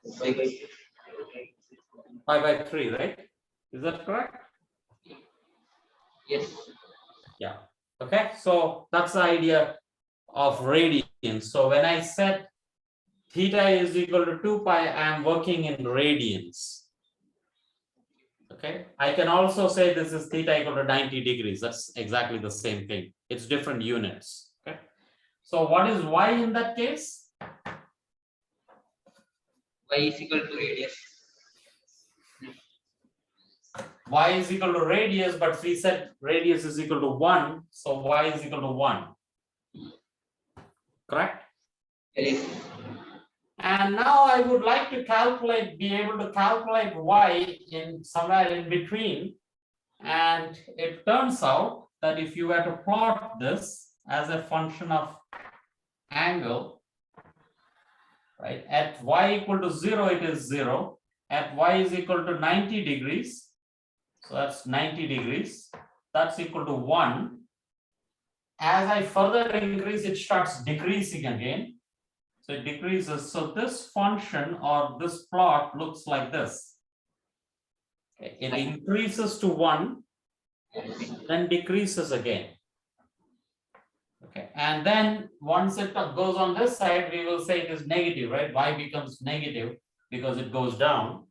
2 pi by 6. Pi by 3, right? Is that correct? Yes. Yeah. Okay, so that's the idea of radians. So when I said theta is equal to 2 pi, I am working in radians. Okay, I can also say this is theta equal to 90 degrees. That's exactly the same thing. It's different units. Okay, so what is y in that case? Y is equal to radius. Y is equal to radius, but we said radius is equal to 1, so y is equal to 1. Correct? Yes. And now I would like to calculate, be able to calculate y in somewhere in between. And it turns out that if you were to plot this as a function of angle, right, at y equal to 0, it is 0. At y is equal to 90 degrees, so that's 90 degrees, that's equal to 1. As I further increase, it starts decreasing again. So it decreases. So this function or this plot looks like this. Okay. It increases to 1, then decreases again. Okay, and then once it goes on this side, we will say it is negative, right? Y becomes negative because it goes down.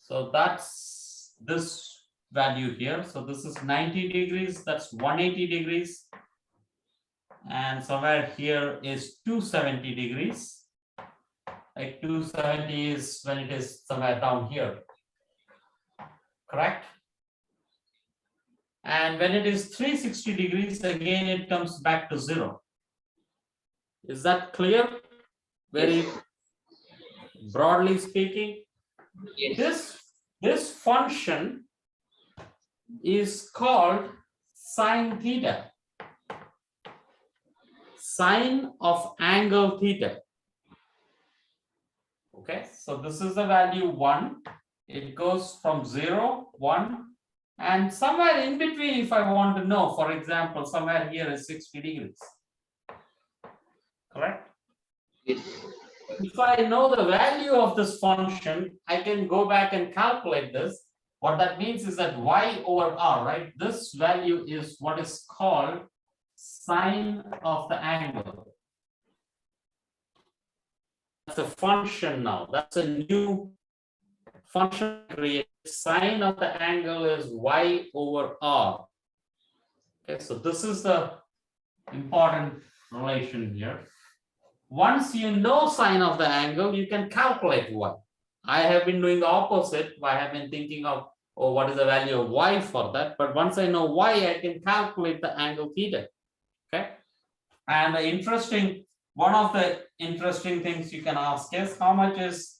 So that's this value here. So this is 90 degrees, that's 180 degrees. And somewhere here is 270 degrees. Like 270 is when it is somewhere down here. Correct? And when it is 360 degrees, again it comes back to 0. Is that clear? Very broadly speaking. Yes. This function is called sine theta. Sine of angle theta. Okay, so this is the value 1. It goes from 0, 1, and somewhere in between, if I want to know, for example, somewhere here is 60 degrees. Correct? Yes. if I know the value of this function, I can go back and calculate this. What that means is that y over r, right? This value is what is called sine of the angle. That's a function now. That's a new function created. Sine of the angle is y over r. Okay, so this is the important relation here. Once you know sine of the angle, you can calculate y. I have been doing the opposite. I have been thinking of, oh, what is the value of y for that? But once I know y, I can calculate the angle theta. Okay. And one of the interesting things you can ask is how much is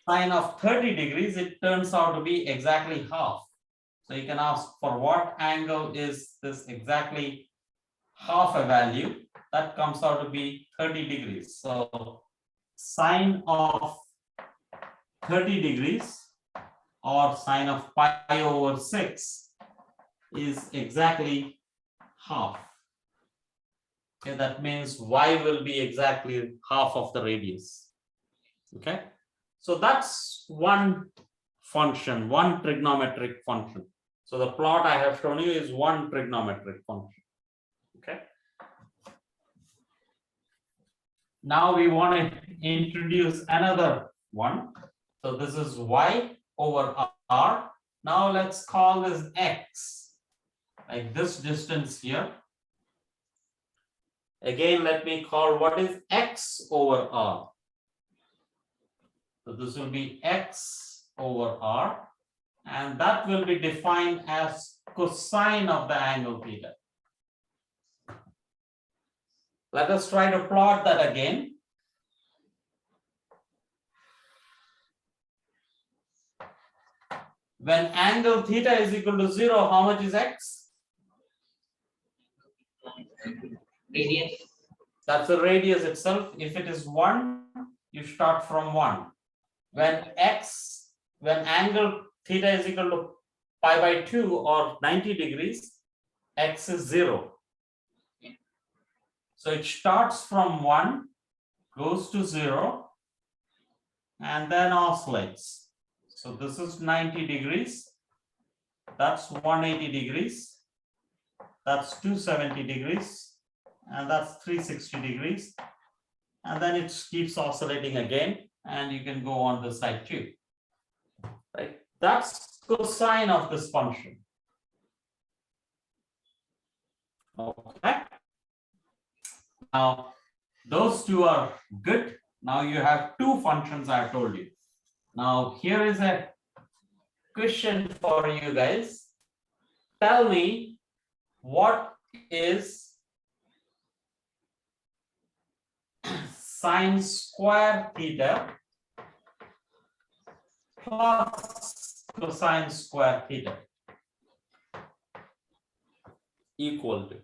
sine of 30 degrees? It turns out to be exactly half. So you can ask for what angle is this exactly half a value? That comes out to be 30 degrees. So sine of 30 degrees or sine of pi over 6 is exactly half. Okay, that means y will be exactly half of the radius. Okay, so that's one function, one trigonometric function. So the plot I have shown you is one trigonometric function. Okay. Now we want to introduce another one. So this is y over r. Now let's call this x, like this distance here. Again, let me call what is x over r. So this will be x over r, and that will be defined as cosine of the angle theta. Let us try to plot that again. When angle theta is equal to 0, how much is x? Radius. That's the radius itself. If it is 1, you start from 1. When angle theta is equal to pi by 2 or 90 degrees, x is 0. So it starts from 1, goes to 0, and then oscillates. So this is 90 degrees. That's 180 degrees. That's 270 degrees. And that's 360 degrees. And then it keeps oscillating again. And you can go on the side too. Right? That's cosine of this function. Okay. Now, those two are good. Now you have two functions I have told you. Now, here is a question for you guys. Tell me what is sine square theta plus cosine square theta equal to.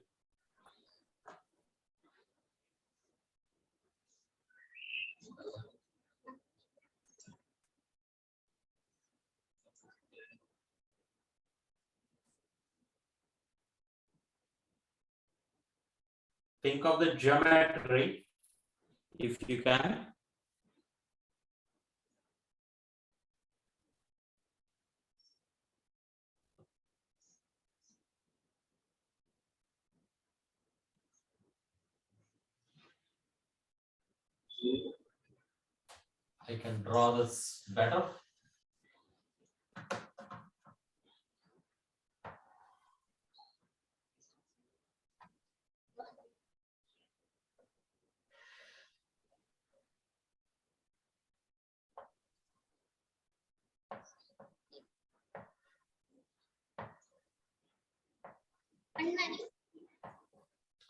Think of the geometry if you can. I can draw this better.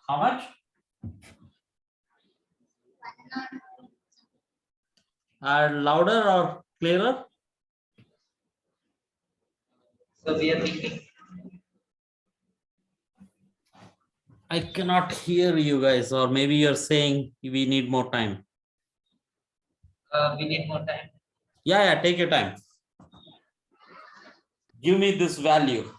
How much? Louder or clearer? So we are thinking. I cannot hear you guys, or maybe you're saying we need more time. We need more time. Yeah, take your time. Give me this value.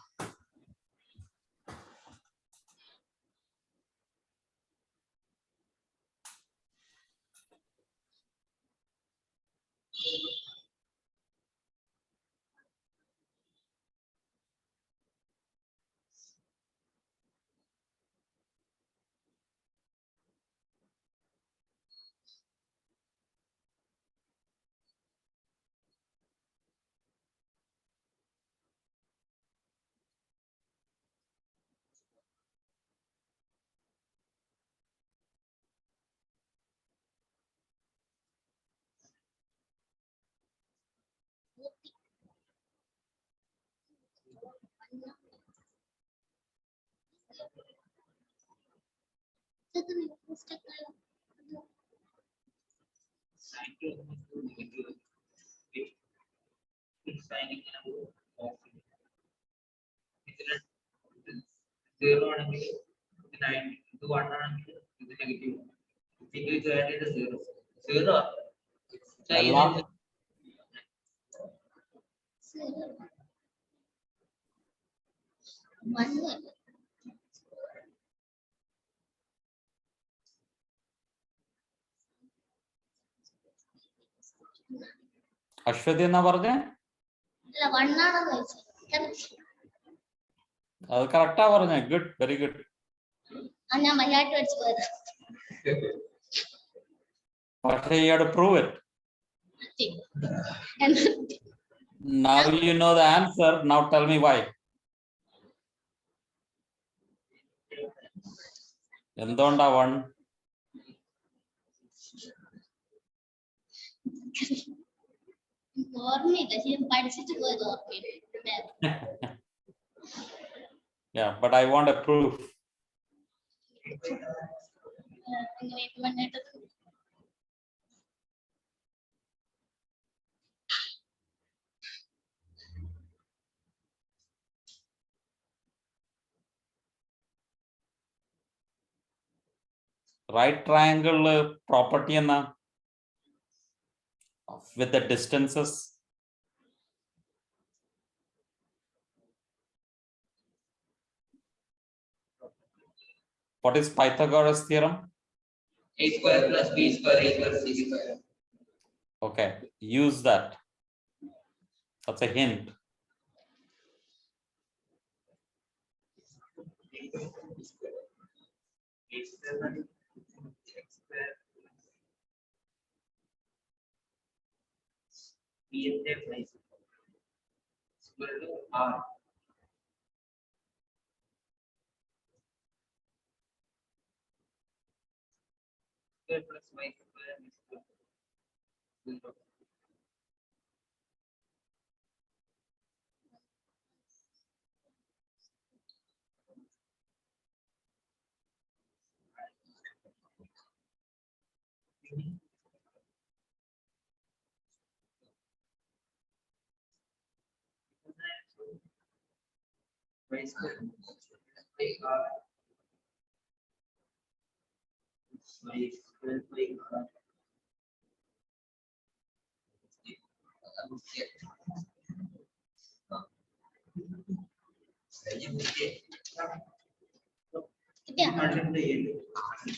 Zero ആണെങ്കിൽ ഇത് 90, ഇത് 1 ആണെങ്കിൽ ഇത് negative. ഇത് add ചെയ്ത് 0. 0 എല്ലാം അശ്വതി എന്നാ പറഞ്ഞേ? അത് കറക്റ്റാ പറഞ്ഞേ. Good, very good. പക്ഷേ you have to prove it. Now you know the answer. Now tell me why. എന്തുകൊണ്ടാ 1? Yeah, but I want a proof. Right triangle property enna with the distances. What is Pythagoras theorem? A square plus B square equals C square. Okay, use that. That's a hint. R. Square plus y square is equal to 0. Y square by R. Y square by R.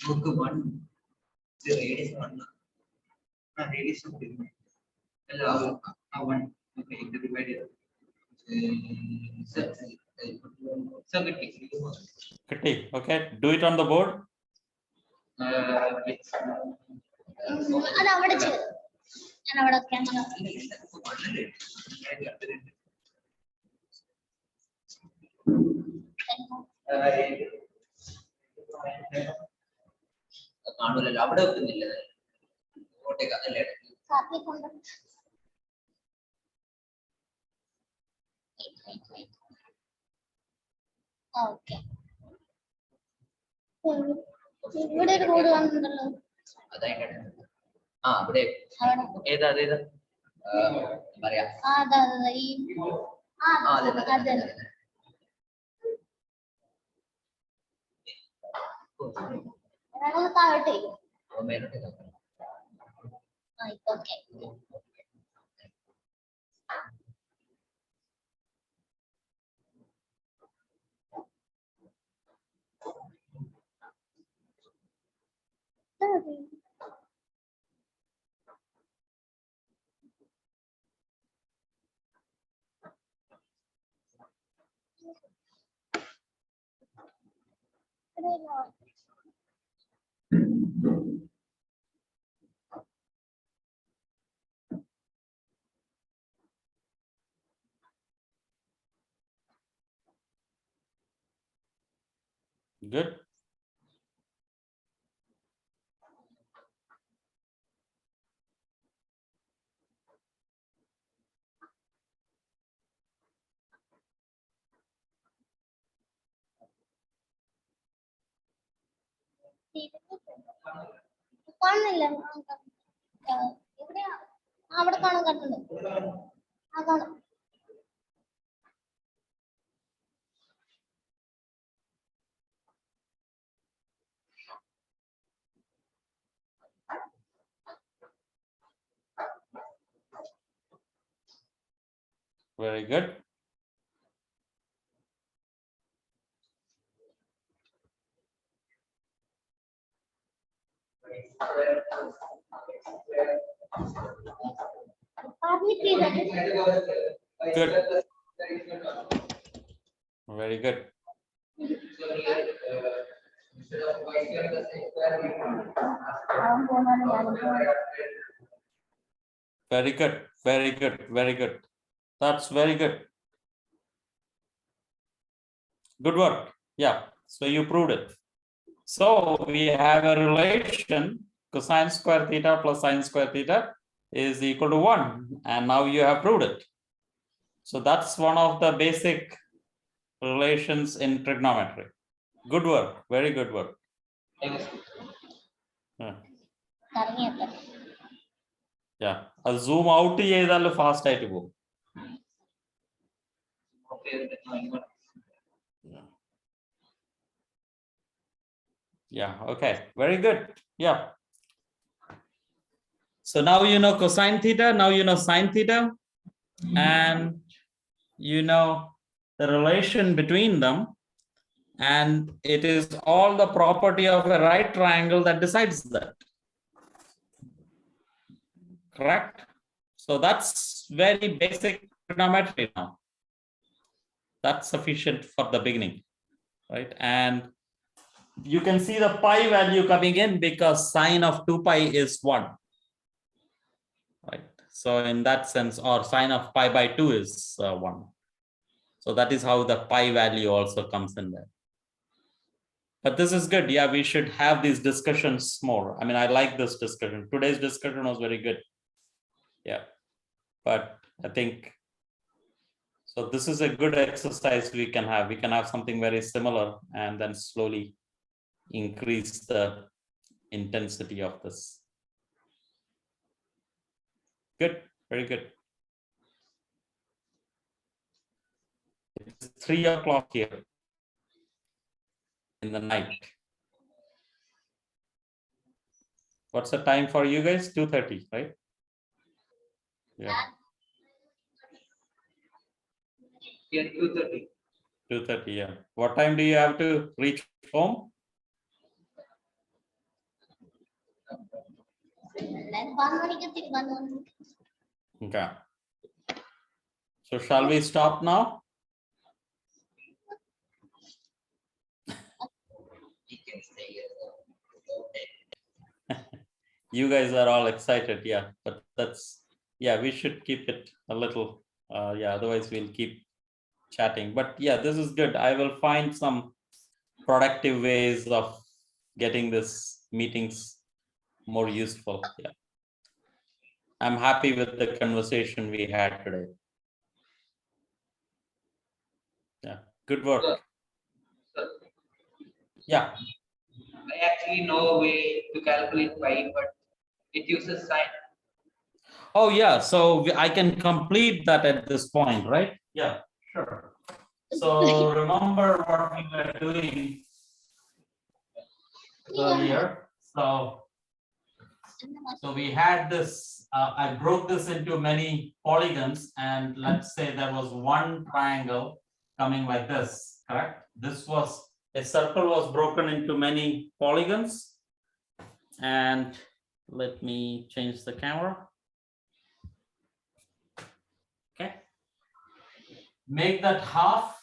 Book 1. The radius 1. Radius of 1. Okay, the divided. Kitty, okay, do it on the board. കാണൂലല്ലോ അവിടെ വെക്കുന്നില്ല കോട്ടയ്ക്ക് അതല്ലേ ഇവിടെ ഒരു code വന്നിട്ടുണ്ടല്ലോ. അതായിട്ട് ആ അവിടെ ഏതാ അതേതാ പറയാ താഴട്ടെ മേലോട്ട് ഓക്കെ. Good. കാണുന്നില്ല എവിടെയാ അവിടെ കാണാൻ കണ്ടുണ്ട് ആ കാണും Very good. Good. Very good. Very good. Very good. Very good. That's very good. Good work. Yeah. So you proved it. So we have a relation cosine square theta plus sine square theta is equal to 1. And now you have proved it. So that's one of the basic relations in trigonometry. Good work. Very good work. Yeah. A zoom out fast ആയിട്ട് പോകും. Yeah, okay, very good. Yeah. So now you know cosine theta, now you know sine theta, and you know the relation between them, and it is all the property of a right triangle that decides that. Correct? So that's very basic trigonometry now. That's sufficient for the beginning, right? And you can see the pi value coming in because sine of 2 pi is 1. Right. So in that sense, or sine of pi by 2 is 1. So that is how the pi value also comes in there. But this is good. Yeah, we should have these discussions more. I mean, I like this discussion. Today's discussion was very good. Yeah. But I think, so this is a good exercise we can have. We can have something very similar and then slowly increase the intensity of this. Good, very good. It's 3 o'clock here in the night. What's the time for you guys? 2:30, right? Yeah. 2:30. 2:30, yeah. What time do you have to reach home? Okay. So shall we stop now? You can stay here. You guys are all excited, yeah. But that's, yeah, we should keep it a little, yeah, otherwise we'll keep chatting. But yeah, this is good. I will find some productive ways of getting this meetings more useful. Yeah. I'm happy with the conversation we had today. Yeah, good work. Sir, Yeah. I actually know a way to calculate pi, but it uses sine. Oh yeah, so I can complete that at this point, right? Yeah, sure. So remember what we were doing earlier. So we had this, I broke this into many polygons, and let's say there was one triangle coming like this, correct? This was, a circle was broken into many polygons, and let me change the camera. Okay. Make that half.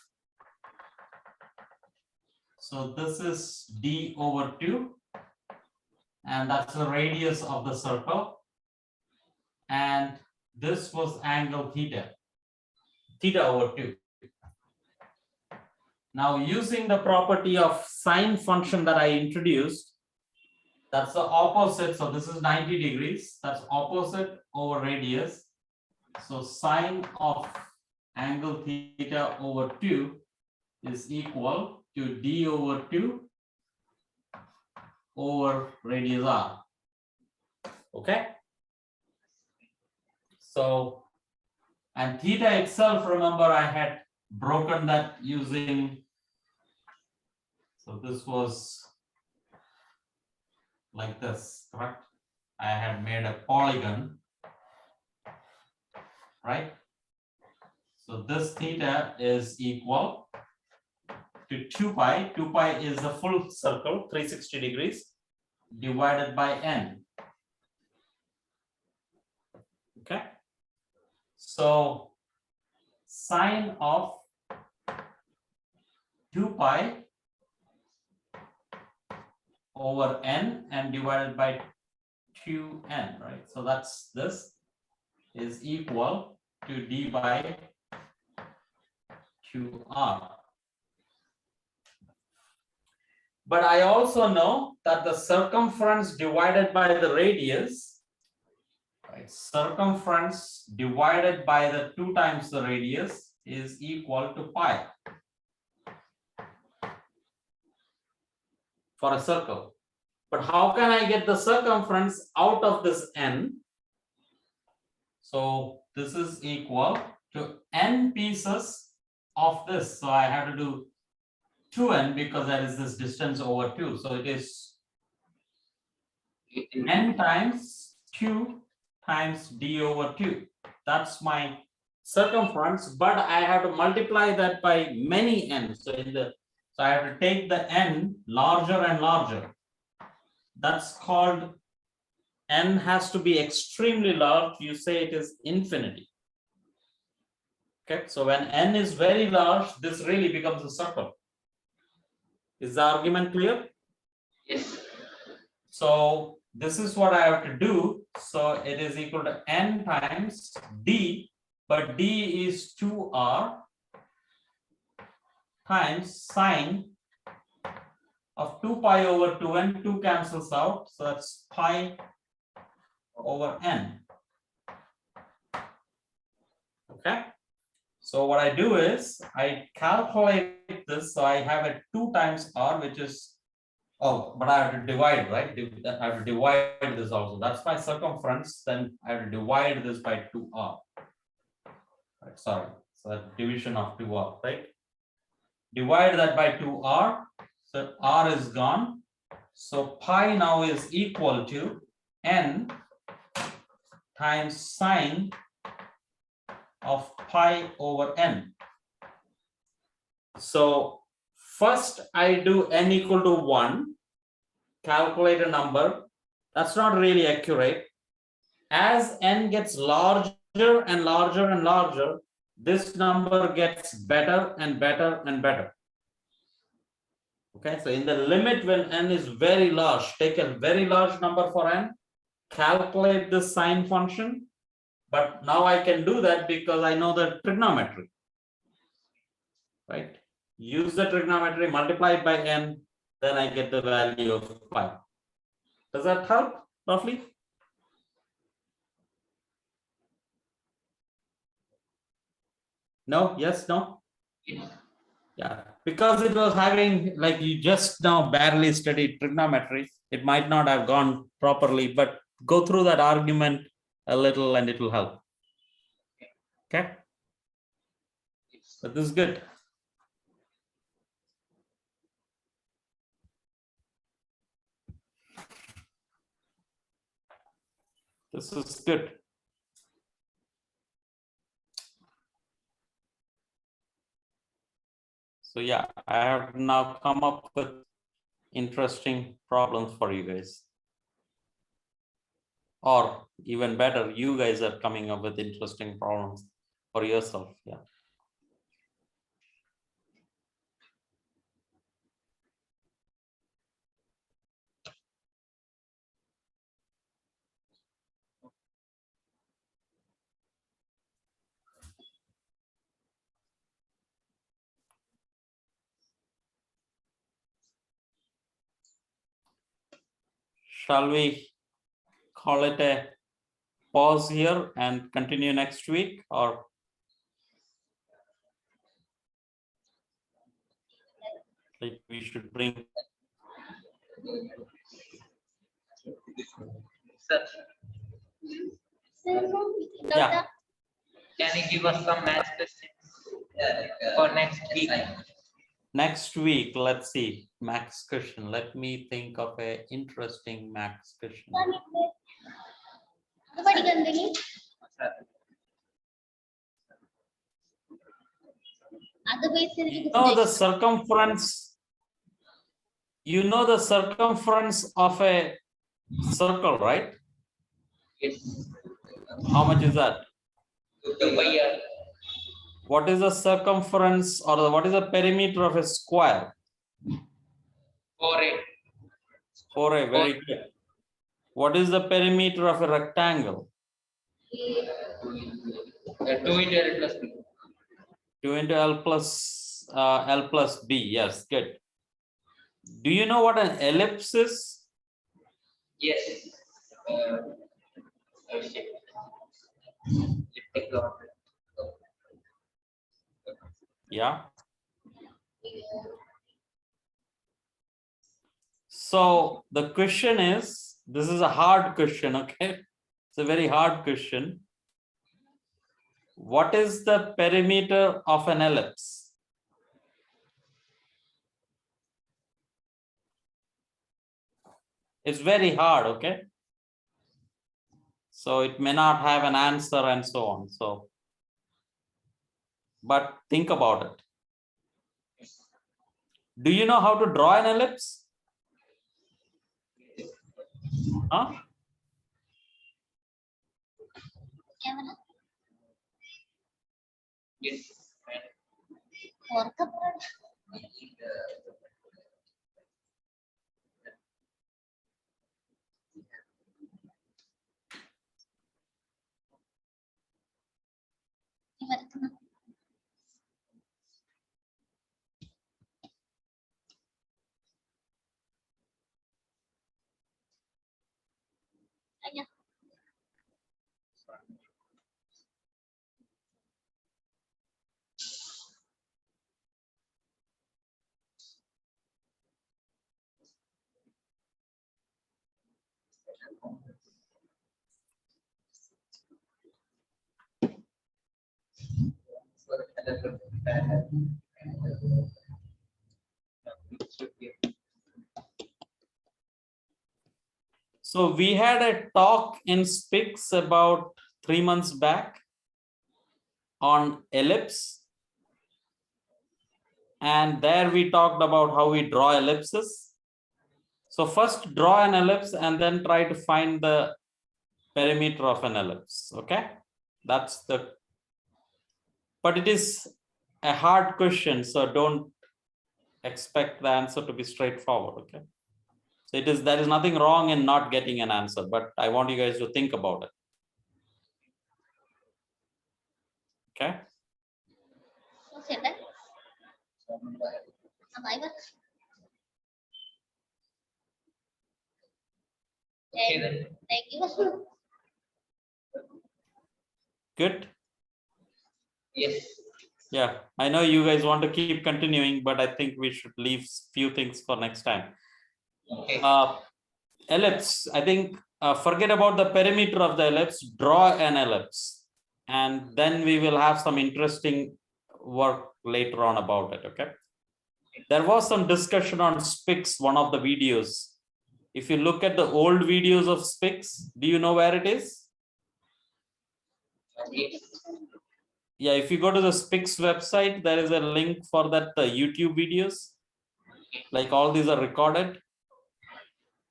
So this is d over 2, and that's the radius of the circle. And this was angle theta, theta over 2. Now using the property of sine function that I introduced, that's the opposite. So this is 90 degrees. That's opposite over radius. So sine of angle theta over 2 is equal to d over 2 over radius r. Okay. So, and theta itself, remember I had broken that using, so this was like this, correct? I had made a polygon, right? So this theta is equal to 2 pi. 2 pi is the full circle, 360 degrees, divided by n. Okay. So sine of 2 pi over n and divided by 2n, right? So that's this is equal to d by 2r. But I also know that the circumference divided by the radius, right? Circumference divided by the 2 times the radius is equal to pi for a circle. But how can I get the circumference out of this n? So this is equal to n pieces of this. So I have to do 2n because there is this distance over 2. So it is n times 2 times d over 2. That's my circumference, but I have to multiply that by many n. So I have to take the n larger and larger. That's called, n has to be extremely large. You say it is infinity. Okay, so when n is very large, this really becomes a circle. Is the argument clear? Yes. So this is what I have to do. So it is equal to n times d, but d is 2r times sine of 2 pi over 2n. 2 cancels out, so that's pi over n. Okay. So what I do is I calculate this. So I have a 2 times r, which is, oh, but I have to divide, right? I have to divide this also. That's my circumference. Then I have to divide this by 2r. Right, sorry. So that division of 2r, right? Divide that by 2r. So r is gone. So pi now is equal to n times sine of pi over n. So first I do n equal to 1, calculate a number. That's not really accurate. As n gets larger and larger and larger, this number gets better and better and better. Okay, so in the limit when n is very large, take a very large number for n, calculate the sine function. But now I can do that because I know the trigonometry. Right? Use the trigonometry, multiply it by n, then I get the value of pi. Does that help roughly? No? Yes? No? Yes. Yeah, because it was having, like, you just now barely studied trigonometry, it might not have gone properly, but go through that argument a little and it will help. Okay? But this is good. This is good. So yeah, I have now come up with interesting problems for you guys. Or even better, you guys are coming up with interesting problems for yourself. Yeah. Shall we call it a pause here and continue next week, or like we should bring Sir, Yeah. can you give us some math questions for next week? Next week, let's see. Max question. Let me think of a interesting max question. Know the circumference. You know the circumference of a circle, right? Yes. How much is that? 2 pi r. What is the circumference or what is the perimeter of a square? 4a. 4a, very good. What is the perimeter of a rectangle? 2 into l plus b. 2 into L plus B. Yes, good. Do you know what an ellipse is? Yes. Shit. Take long. Yeah. So the question is, this is a hard question, okay? It's a very hard question. What is the perimeter of an ellipse? It's very hard, okay? So it may not have an answer and so on. So, but think about it. Do you know how to draw an ellipse? Huh? Yes. So we had a talk in Sphics about 3 months back on ellipse. And there we talked about how we draw ellipses. So first draw an ellipse and then try to find the perimeter of an ellipse, okay? That's the, but it is a hard question, so don't expect the answer to be straightforward, okay? So it is, there is nothing wrong in not getting an answer, but I want you guys to think about it. Okay? Okay then. Good? Yes. Yeah, I know you guys want to keep continuing, but I think we should leave few things for next time. Okay. Ellipse, I think forget about the perimeter of the ellipse, draw an ellipse, and then we will have some interesting work later on about it, okay? There was some discussion on Sphics, one of the videos. If you look at the old videos of Sphics, do you know where it is? Yes. Yeah, if you go to the Sphics website, there is a link for that YouTube videos. Like all these are recorded,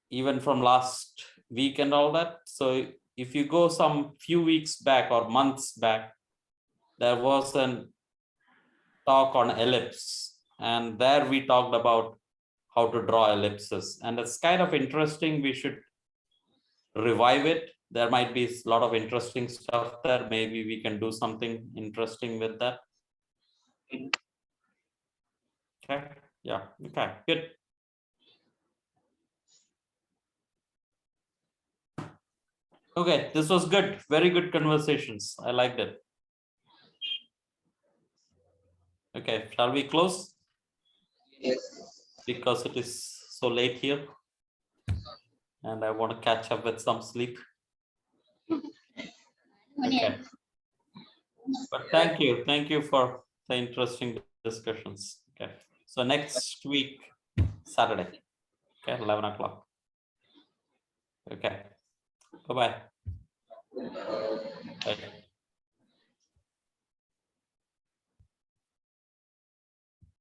even from last week and all that. So if you go some few weeks back or months back, there was a talk on ellipse, and there we talked about how to draw ellipses, and it's kind of interesting. We should revive it. There might be a lot of interesting stuff there. Maybe we can do something interesting with that. Okay, yeah, okay, good. Okay, this was good. Very good conversations. I liked it. Okay, shall we close? Yes. Because it is so late here. and I want to catch up with some sleep. Okay. But thank you for the interesting discussions. Okay. So next week, Saturday, okay, 11 o'clock. Okay. Bye-bye. Bye.